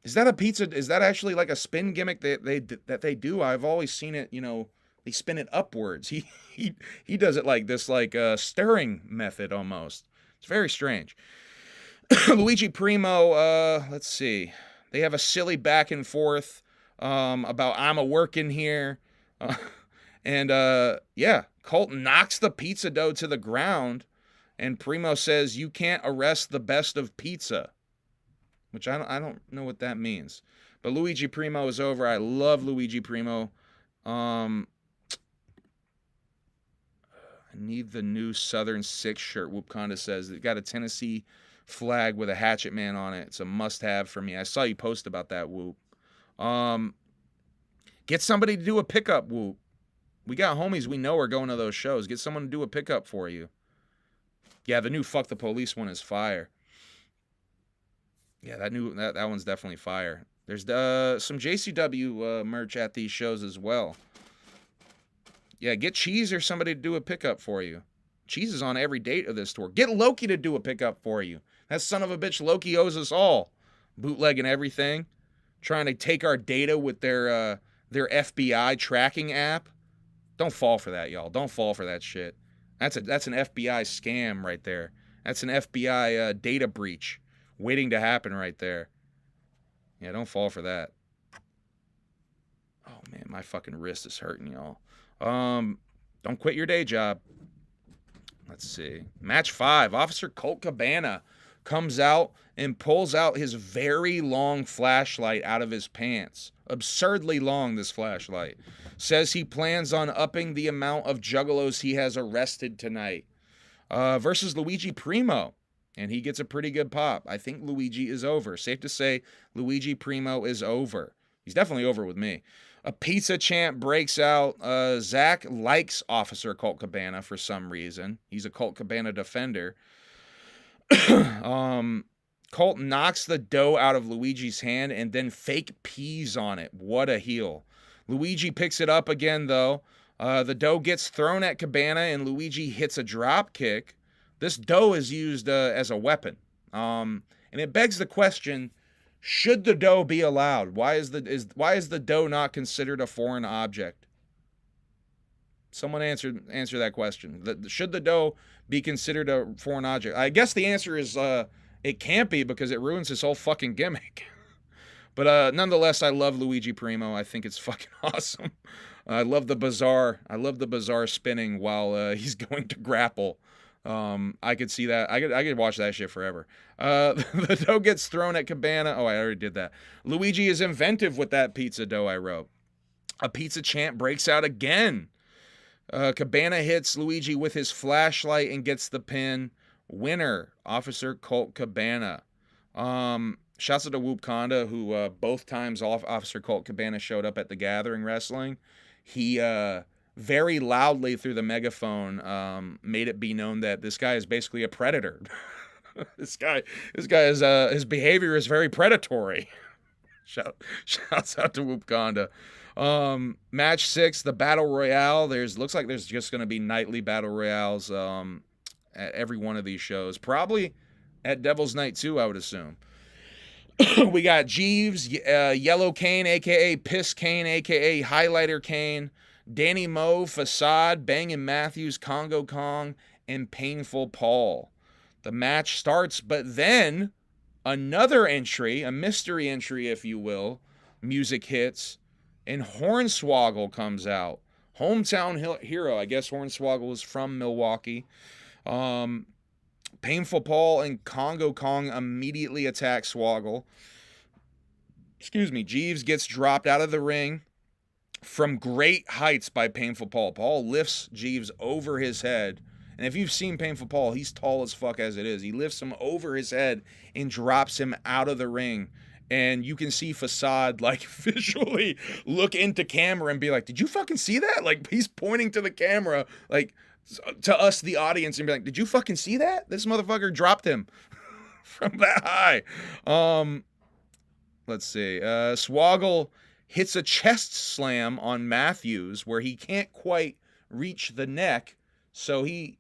Is that a pizza? Is that actually like a spin gimmick that they do? I've always seen it, they spin it upwards. He does it like this, like a stirring method almost. It's very strange. Luigi Primo, let's see. They have a silly back and forth about I'm a working here. Colt knocks the pizza dough to the ground, and Primo says, "You can't arrest the best of pizza." Which I don't know what that means. But Luigi Primo is over. I love Luigi Primo. I need the new Southern Six shirt, Whoop Conda says. It got a Tennessee flag with a Hatchet Man on it. It's a must-have for me. I saw you post about that, Whoop. Get somebody to do a pickup, Whoop. We got homies we know are going to those shows. Get someone to do a pickup for you. Yeah, the new Fuck the Police one is fire. Yeah, that one's definitely fire. There's some JCW merch at these shows as well. Yeah, get Cheese or somebody to do a pickup for you. Cheese is on every date of this tour. Get Loki to do a pickup for you. That son of a bitch Loki owes us all. Bootlegging everything. Trying to take our data with their FBI tracking app. Don't fall for that, y'all. Don't fall for that shit. That's an FBI scam right there. That's an FBI data breach waiting to happen right there. Yeah, don't fall for that. Oh, man, my fucking wrist is hurting, y'all. Don't quit your day job. Let's see. Match 5. Officer Colt Cabana comes out and pulls out his very long flashlight out of his pants. Absurdly long, this flashlight. Says he plans on upping the amount of juggalos he has arrested tonight. Versus Luigi Primo. And he gets a pretty good pop. I think Luigi is over. Safe to say, Luigi Primo is over. He's definitely over with me. A pizza chant breaks out. Zach likes Officer Colt Cabana for some reason. He's a Colt Cabana defender. Colt knocks the dough out of Luigi's hand and then fake pees on it. What a heel. Luigi picks it up again, though. The dough gets thrown at Cabana and Luigi hits a drop kick. This dough is used as a weapon. And it begs the question, should the dough be allowed? Why is the dough not considered a foreign object? Someone answer that question. Should the dough be considered a foreign object? I guess the answer is it can't be because it ruins his whole fucking gimmick. But nonetheless, I love Luigi Primo. I think it's fucking awesome. I love the bizarre spinning while he's going to grapple. I could see that. I could watch that shit forever. The dough gets thrown at Cabana. Oh, I already did that. Luigi is inventive with that pizza dough I wrote. A pizza chant breaks out again. Cabana hits Luigi with his flashlight and gets the pin. Winner, Officer Colt Cabana. Shouts out to Whoop Conda, who both times Officer Colt Cabana showed up at the Gathering Wrestling. He very loudly through the megaphone made it be known that this guy is basically a predator. This guy is his behavior is very predatory. Shouts out to Whoop Conda. Match 6, the Battle Royale. Looks like there's just going to be nightly Battle Royales at every one of these shows. Probably at Devil's Night too, I would assume. We got Jeeves, Yellow Cane, a.k.a. Piss Cane, a.k.a. Highlighter Cane, Danny Moe, Facade, Bangin' Matthews, Congo Kong, and Painful Paul. The match starts, but then another entry, a mystery entry, if you will, music hits, and Hornswoggle comes out. Hometown hero. I guess Hornswoggle is from Milwaukee. Painful Paul and Congo Kong immediately attack Swoggle. Jeeves gets dropped out of the ring from great heights by Painful Paul. Paul lifts Jeeves over his head. And if you've seen Painful Paul, he's tall as fuck as it is. He lifts him over his head and drops him out of the ring. And you can see Facade like visually look into camera and be like, did you fucking see that? Like he's pointing to the camera, like to us, the audience, and be like, did you fucking see that? This motherfucker dropped him from that high. Let's see. Swoggle hits a chest slam on Matthews where he can't quite reach the neck. So he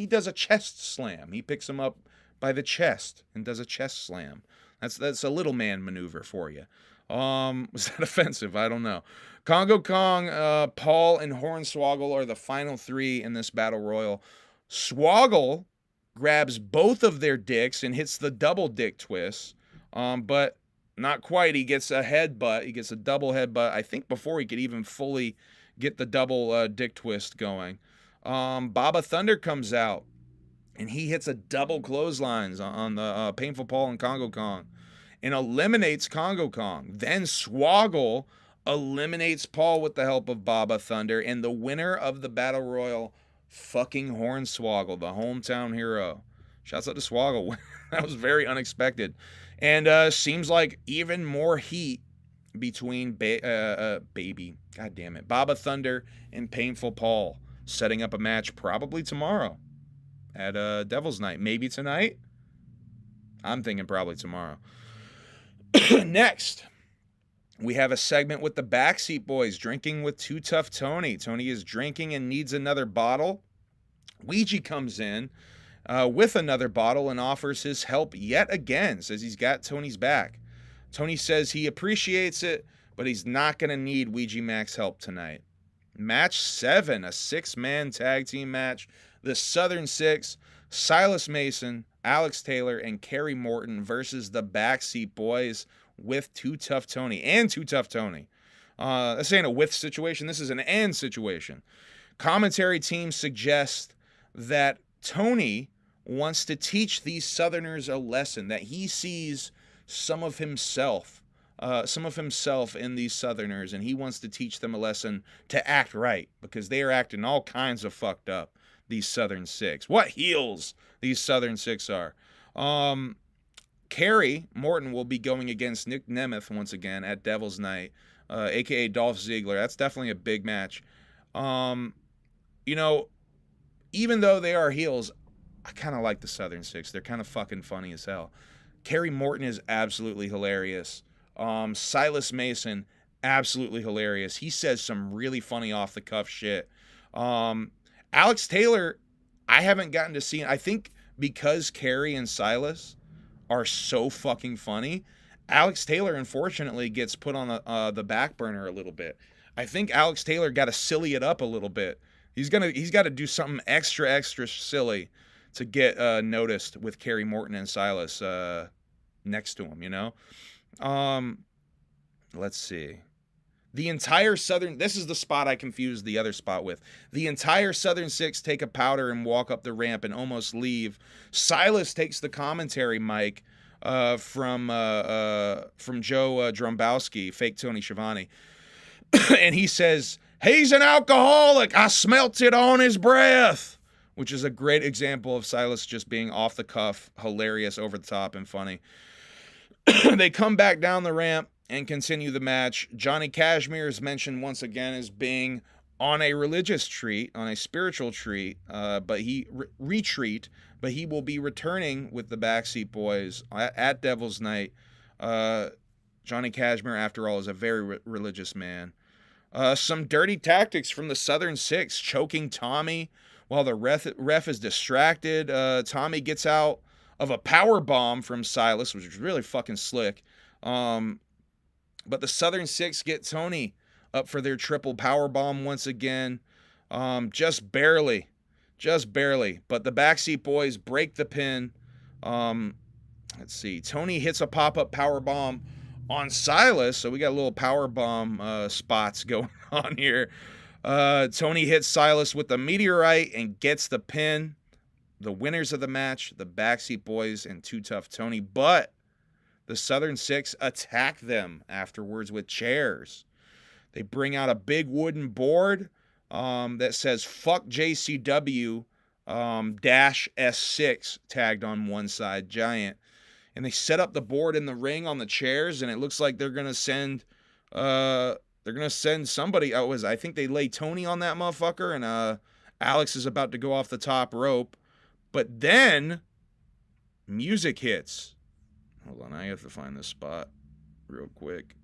does a chest slam. He picks him up by the chest and does a chest slam. That's a little man maneuver for you. Was that offensive? I don't know. Congo Kong, Paul, and Hornswoggle are the final 3 in this battle royal. Swoggle grabs both of their dicks and hits the double dick twist, but not quite. He gets a headbutt. He gets a double headbutt, I think, before he could even fully get the double dick twist going. Baba Thunder comes out, and he hits a double clotheslines on the Painful Paul and Congo Kong and eliminates Congo Kong. Then Swoggle eliminates Paul with the help of Baba Thunder, and the winner of the Battle Royal, fucking Hornswoggle, the hometown hero. Shouts out to Swoggle. That was very unexpected. And seems like even more heat between Baba Thunder and Painful Paul, setting up a match probably tomorrow at Devil's Night. Maybe tonight? I'm thinking probably tomorrow. Next, we have a segment with the Backseat Boys, drinking with Too Tough Tony. Tony is drinking and needs another bottle. Ouija comes in with another bottle and offers his help yet again, says he's got Tony's back. Tony says he appreciates it, but he's not going to need Ouija Mac's help tonight. Match 7, a 6-man tag team match. The Southern Six, Silas Mason, Alex Taylor, and Kerry Morton versus the Backseat Boys. with Too Tough Tony and Too Tough Tony. This ain't a with situation. This is an and situation. Commentary team suggests that Tony wants to teach these Southerners a lesson, that he sees some of himself in these Southerners, and he wants to teach them a lesson to act right, because they are acting all kinds of fucked up, these Southern Six. What heels these Southern Six are. Kerry Morton will be going against Nick Nemeth once again at Devil's Night, a.k.a. Dolph Ziggler. That's definitely a big match. You know, even though they are heels, I kind of like the Southern Six. They're kind of fucking funny as hell. Kerry Morton is absolutely hilarious. Silas Mason, absolutely hilarious. He says some really funny off-the-cuff shit. Alex Taylor, I haven't gotten to see. I think because Kerry and Silas are so fucking funny, Alex Taylor, unfortunately, gets put on the back burner a little bit. I think Alex Taylor got to silly it up a little bit. He's got to do something extra silly to get noticed with Kerry Morton and Silas next to him, you know? Let's see. The entire Southern... This is the spot I confused the other spot with. The entire Southern Six take a powder and walk up the ramp and almost leave. Silas takes the commentary mic from Joe Drombowski, fake Tony Schiavone, and he says, "He's an alcoholic. I smelt it on his breath," which is a great example of Silas just being off the cuff, hilarious, over the top, and funny. They come back down the ramp and continue the match. Johnny Cashmere is mentioned once again as being on a religious treat, on a spiritual treat, but he retreat, but he will be returning with the Backseat Boys at Devil's Night. Johnny Cashmere, after all, is a very religious man. Some dirty tactics from the Southern Six, choking Tommy while the ref is distracted. Tommy gets out of a power bomb from Silas, which is really fucking slick. But the Southern Six get Tony up for their triple power bomb once again. Just barely. But the Backseat Boys break the pin. Let's see. Tony hits a pop-up power bomb on Silas, so we got a little power bomb spots going on here. Tony hits Silas with the meteorite and gets the pin. The winners of the match, the Backseat Boys and Too Tough Tony, but the Southern Six attack them afterwards with chairs. They bring out a big wooden board that says "Fuck JCW -S6" tagged on one side, giant. And they set up the board in the ring on the chairs, and it looks like they're gonna send somebody. I think they lay Tony on that motherfucker, and Alex is about to go off the top rope. But then music hits. Hold on, I have to find this spot real quick.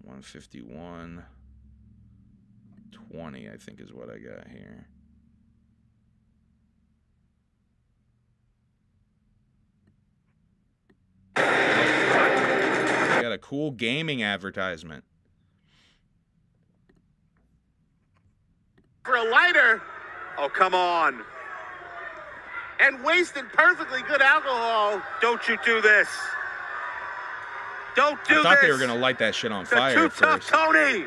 151:20, I think is what I got here. I got a cool gaming advertisement. For a lighter? Oh, come on. And wasting perfectly good alcohol. Don't you do this. Don't do this. I thought they were going to light that shit on fire Too at Tough first. Tony.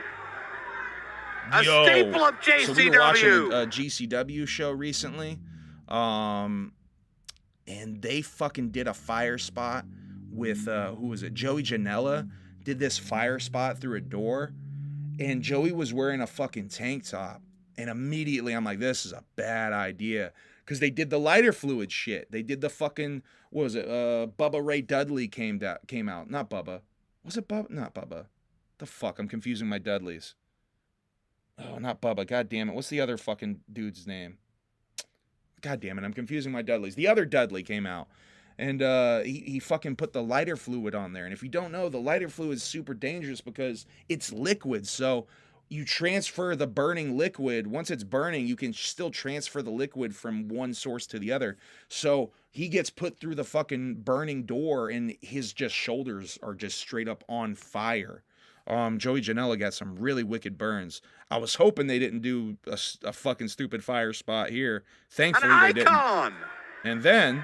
A staple of JCW. So we were watching a GCW show recently. And they fucking did a fire spot with, who was it? Joey Janela did this fire spot through a door. And Joey was wearing a fucking tank top. And immediately I'm like, this is a bad idea. Because they did the lighter fluid shit. They did the fucking, what was it? Bubba Ray Dudley came out. Not Bubba. Was it Bubba? Not Bubba. The fuck? I'm confusing my Dudleys. Oh, not Bubba. God damn it. What's the other fucking dude's name? God damn it. I'm confusing my Dudleys. The other Dudley came out. And he fucking put the lighter fluid on there. And if you don't know, the lighter fluid is super dangerous because it's liquid. So you transfer the burning liquid. Once it's burning, you can still transfer the liquid from one source to the other. So he gets put through the fucking burning door and his just shoulders are just straight up on fire. Joey Janela got some really wicked burns. I was hoping they didn't do a fucking stupid fire spot here. Thankfully they didn't. And then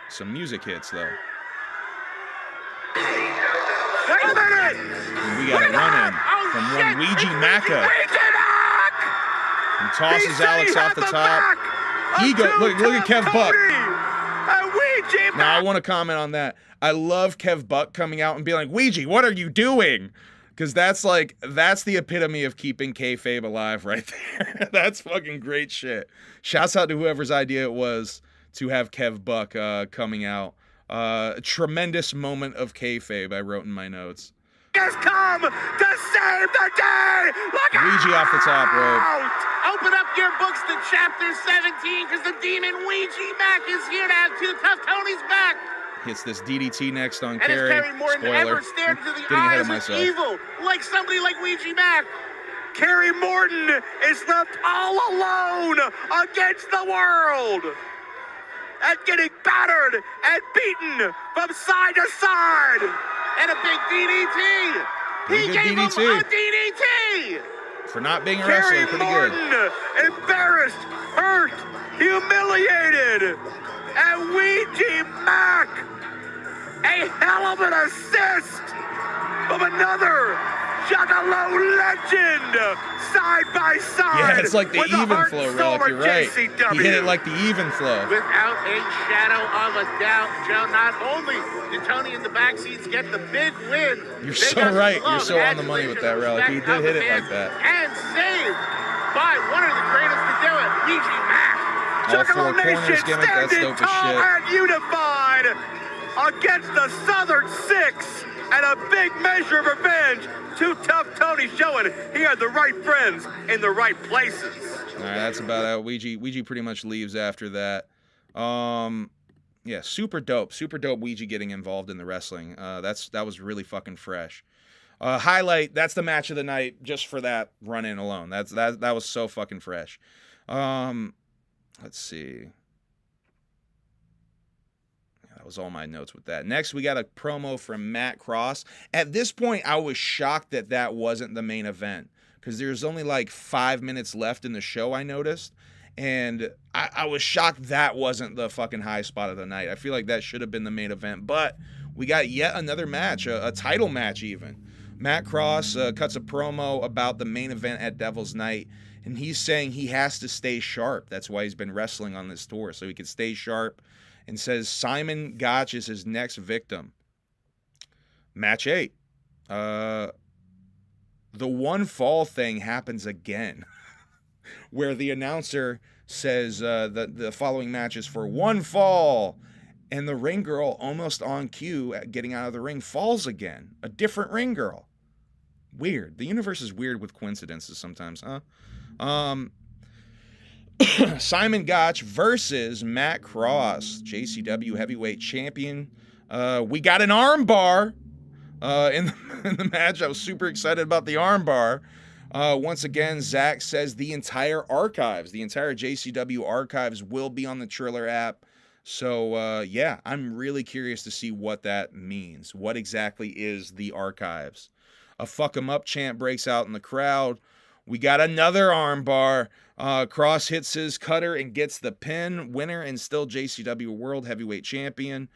some music hits though. it! And we got a run-in from one Ouija Macca. And tosses Alex off the top. He goes, look at Kev Buck. Now, I want to comment on that. I love Kev Buck coming out and being like, Ouija, what are you doing? Because that's the epitome of keeping kayfabe alive right there. That's fucking great shit. Shouts out to whoever's idea it was to have Kev Buck coming out. A tremendous moment of kayfabe, I wrote in my notes. Has come to save the day! Look Ouija off the top rope. Open up your books to chapter 17, because the demon Ouija Mac is here to have two tough Tonys back. Hits this DDT next on And has Kerry. Kerry Morton Spoiler. ever stared into the Getting ahead eyes of of myself. evil like somebody like Ouija Mac? Kerry Morton is left all alone against the world and getting battered and beaten from side to side. And a big DDT. Pretty He good gave DDT. him a DDT. For not being a Kerry wrestler, pretty good. Morton, embarrassed, hurt, humiliated, and Ouija Mac, a hell of an assist from another Juggalo legend, side by side. Yeah, it's like the with even heart flow and relic. soul You're of right. JCW. He hit it like the even flow. Without a shadow of a doubt, Joe, not only did Tony in the backseats get the big win, You're they so got the right. You're love so and on the money with that adulation relic. He respect did of hit the it like fans, that. and saved by one of the greatest to do it, Ouija Mac. All Juggalo four corners Nation gimmick, that's standing dope as tall shit. and unified against the Southern Six, and a big measure of revenge. Two tough Tony showing he had the right friends in the right places. All right, that's about it. Ouija pretty much leaves after that. Yeah, super dope Ouija getting involved in the wrestling. That was really fucking fresh. Highlight, that's the match of the night just for that run-in alone. That was so fucking fresh. Let's see. That was all my notes with that. Next, we got a promo from Matt Cross. At this point, I was shocked that wasn't the main event, because there's only like 5 minutes left in the show, I noticed. And I was shocked that wasn't the fucking high spot of the night. I feel like that should have been the main event. But we got yet another match, a title match even. Matt Cross cuts a promo about the main event at Devil's Night. And he's saying he has to stay sharp. That's why he's been wrestling on this tour, so he can stay sharp. And says Simon Gotch is his next victim. Match 8. The one fall thing happens again. Where the announcer says the following match is for one fall. And the ring girl, almost on cue at getting out of the ring, falls again. A different ring girl. Weird. The universe is weird with coincidences sometimes, huh? Simon Gotch versus Matt Cross, JCW heavyweight champion. We got an arm bar in the match. I was super excited about the arm bar. Once again, Zach says the entire archives, the entire JCW archives will be on the Triller app. So, yeah, I'm really curious to see what that means. What exactly is the archives? A fuck 'em up chant breaks out in the crowd. We got another arm bar. Cross hits his cutter and gets the pin. Winner and still JCW World Heavyweight Champion.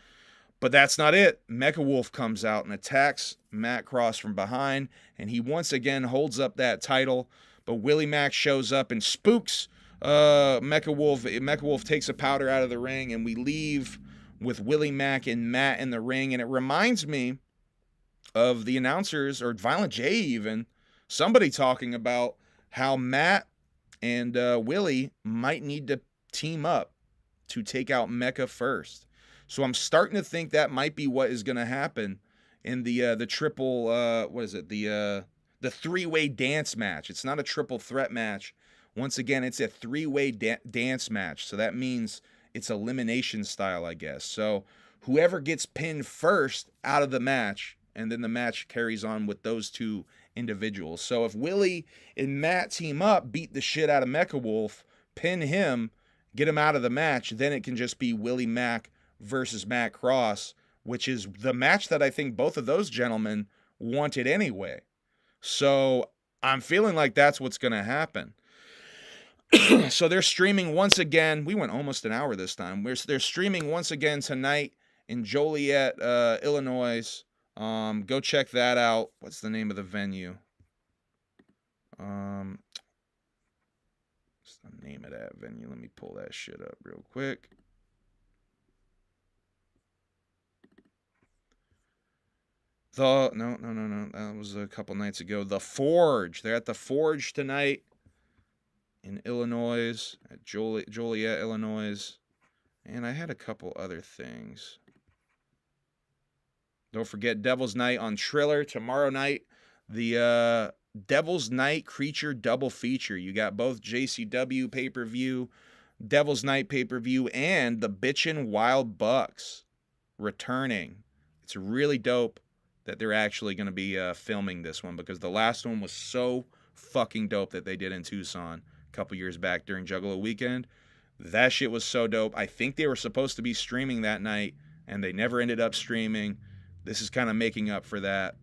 But that's not it. Mecha Wolf comes out and attacks Matt Cross from behind. And he once again holds up that title. But Willie Mack shows up and spooks Mecha Wolf. Mecha Wolf takes a powder out of the ring. And we leave with Willie Mack and Matt in the ring. And it reminds me of the announcers, or Violent J even, somebody talking about how Matt and Willie might need to team up to take out Mecha first. So I'm starting to think that might be what is going to happen in the triple, the three-way dance match. It's not a triple threat match. Once again, it's a three-way dance match. So that means it's elimination style, I guess. So whoever gets pinned first out of the match, and then the match carries on with those two individuals. So if Willie and Matt team up, beat the shit out of Mecha Wolf, pin him, get him out of the match, then it can just be Willie Mack versus Matt Cross, which is the match that I think both of those gentlemen wanted anyway. So I'm feeling like that's what's going to happen. So they're streaming once again. We went almost an hour this time. They're streaming once again tonight in Joliet, Illinois, Go check that out. What's the name of the venue? What's the name of that venue? Let me pull that shit up real quick. No. That was a couple nights ago. The Forge. They're at the Forge tonight in Illinois, at Joliet, Illinois. And I had a couple other things. Don't forget Devil's Night on Triller tomorrow night. The Devil's Night Creature double feature. You got both JCW pay-per-view, Devil's Night pay-per-view, and the Bitchin' Wild Bucks returning. It's really dope that they're actually going to be filming this one, because the last one was so fucking dope that they did in Tucson a couple years back during Juggalo weekend. That shit was so dope. I think they were supposed to be streaming that night, and they never ended up streaming. This is kind of making up for that.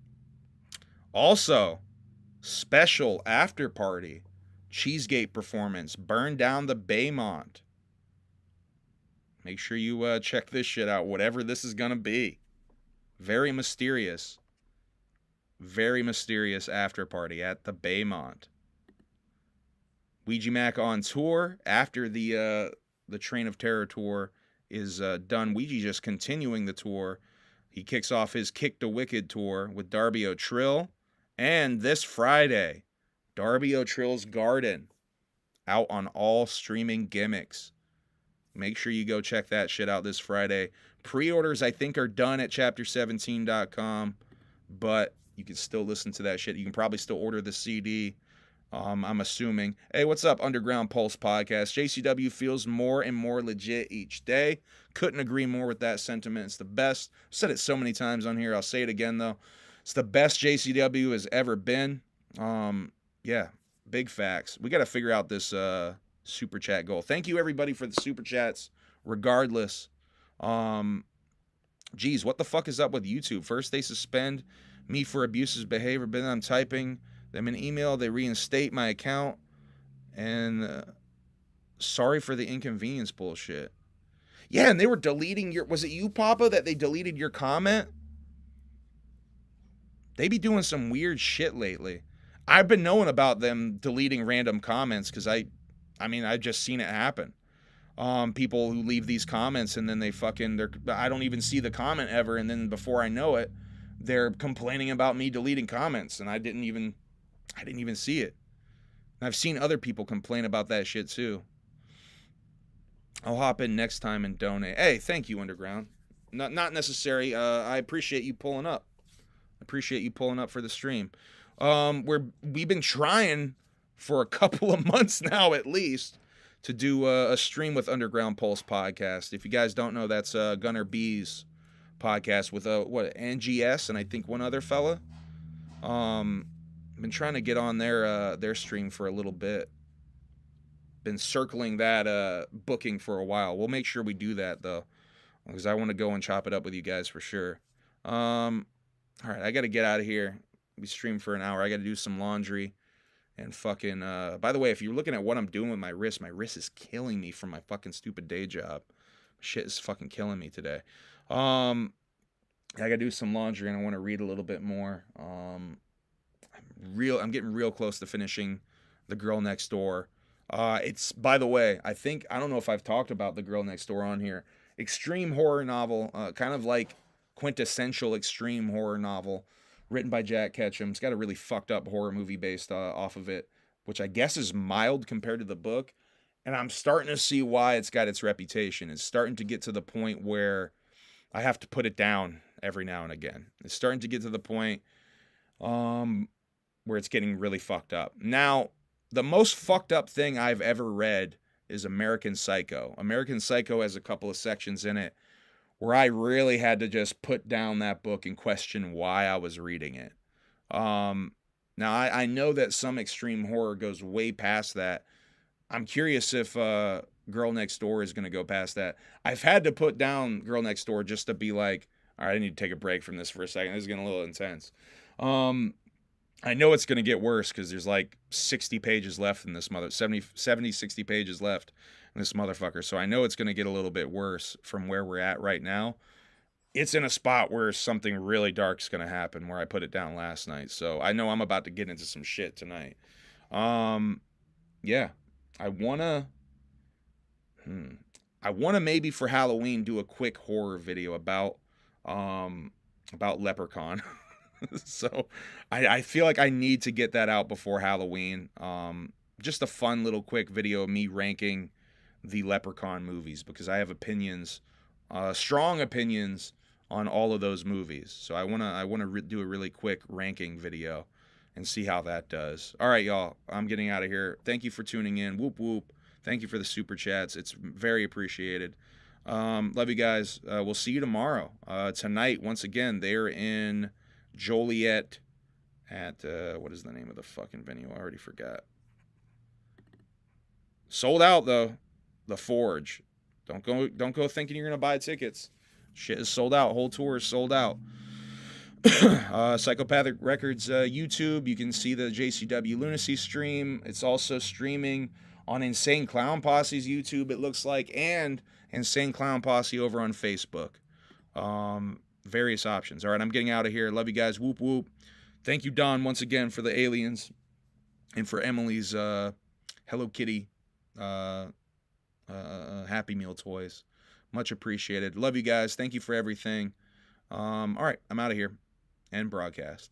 Also, special after party, Cheesegate performance, Burn Down the Baymont. Make sure you check this shit out, whatever this is going to be. Very mysterious after party at the Baymont. Ouija Mac on tour after the Train of Terror tour is done. Ouija just continuing the tour. He kicks off his Kick the Wicked tour with Darby O'Trill. And this Friday, Darby O'Trill's Garden, out on all streaming gimmicks. Make sure you go check that shit out this Friday. Pre-orders, I think, are done at chapter17.com, but you can still listen to that shit. You can probably still order the CD, I'm assuming. Hey, what's up, Underground Pulse Podcast? JCW feels more and more legit each day. Couldn't agree more with that sentiment. It's the best. I've said it so many times on here. I'll say it again, though. It's the best JCW has ever been. Yeah, big facts. We got to figure out this super chat goal. Thank you, everybody, for the super chats, regardless. Geez, what the fuck is up with YouTube? First they suspend me for abusive behavior, but then I'm typing them an email, they reinstate my account, and sorry for the inconvenience bullshit. Yeah, and they were deleting your... Was it you, Papa, that they deleted your comment? They be doing some weird shit lately. I've been knowing about them deleting random comments because I've just seen it happen. People who leave these comments and then I don't even see the comment ever, and then before I know it, they're complaining about me deleting comments, and I didn't even see it. And I've seen other people complain about that shit too. I'll hop in next time and donate. Hey, thank you, Underground. Not necessary. I appreciate you pulling up. For the stream. We've been trying for a couple of months now, at least, to do a stream with Underground Pulse Podcast. If you guys don't know, that's Gunner B's podcast with Angie S and I think one other fella. Been trying to get on their stream for a little bit. Been circling that booking for a while. We'll make sure we do that though, because I want to go and chop it up with you guys for sure. All right, I got to get out of here. We streamed for an hour. I got to do some laundry. And fucking, by the way, if you're looking at what I'm doing with my wrist is killing me from my fucking stupid day job. Shit is fucking killing me today. I got to do some laundry and I want to read a little bit more. I'm getting real close to finishing The Girl Next Door. It's, by the way, I don't know if I've talked about The Girl Next Door on here. Extreme horror novel, kind of like quintessential extreme horror novel, written by Jack Ketchum. It's got a really fucked up horror movie based off of it, which I guess is mild compared to the book. And I'm starting to see why it's got its reputation. It's starting to get to the point where I have to put it down every now and again. It's starting to get to the point where it's getting really fucked up. Now, the most fucked up thing I've ever read is American Psycho. American Psycho has a couple of sections in it where I really had to just put down that book and question why I was reading it. Now, I know that some extreme horror goes way past that. I'm curious if Girl Next Door is going to go past that. I've had to put down Girl Next Door just to be like, all right, I need to take a break from this for a second. This is getting a little intense. I know it's going to get worse because there's like 60 pages left in this 60 pages left in this motherfucker. So I know it's going to get a little bit worse from where we're at right now. it's in a spot where something really dark's going to happen, where I put it down last night. So I know I'm about to get into some shit tonight. Yeah, I want to maybe for Halloween do a quick horror video about Leprechaun. So I feel like I need to get that out before Halloween. Just a fun little quick video of me ranking the Leprechaun movies, because I have opinions, strong opinions on all of those movies. So I wanna do a really quick ranking video and see how that does. All right, y'all. I'm getting out of here. Thank you for tuning in. Whoop whoop. Thank you for the super chats. It's very appreciated. Love you guys. We'll see you tomorrow. Tonight, once again, they're in Joliet at what is the name of the fucking venue? I already forgot. Sold out though. The Forge. Don't go thinking you're gonna buy tickets. Shit is sold out. Whole tour is sold out. Psychopathic Records YouTube. You can see the JCW Lunacy stream. It's also streaming on Insane Clown Posse's YouTube, it looks like, and Insane Clown Posse over on Facebook. Various options. All right, I'm getting out of here. Love you guys. Whoop whoop. Thank you, Don, once again for the aliens and for Emily's Hello Kitty Happy Meal toys. Much appreciated. Love you guys. Thank you for everything. All right, I'm out of here. End broadcast.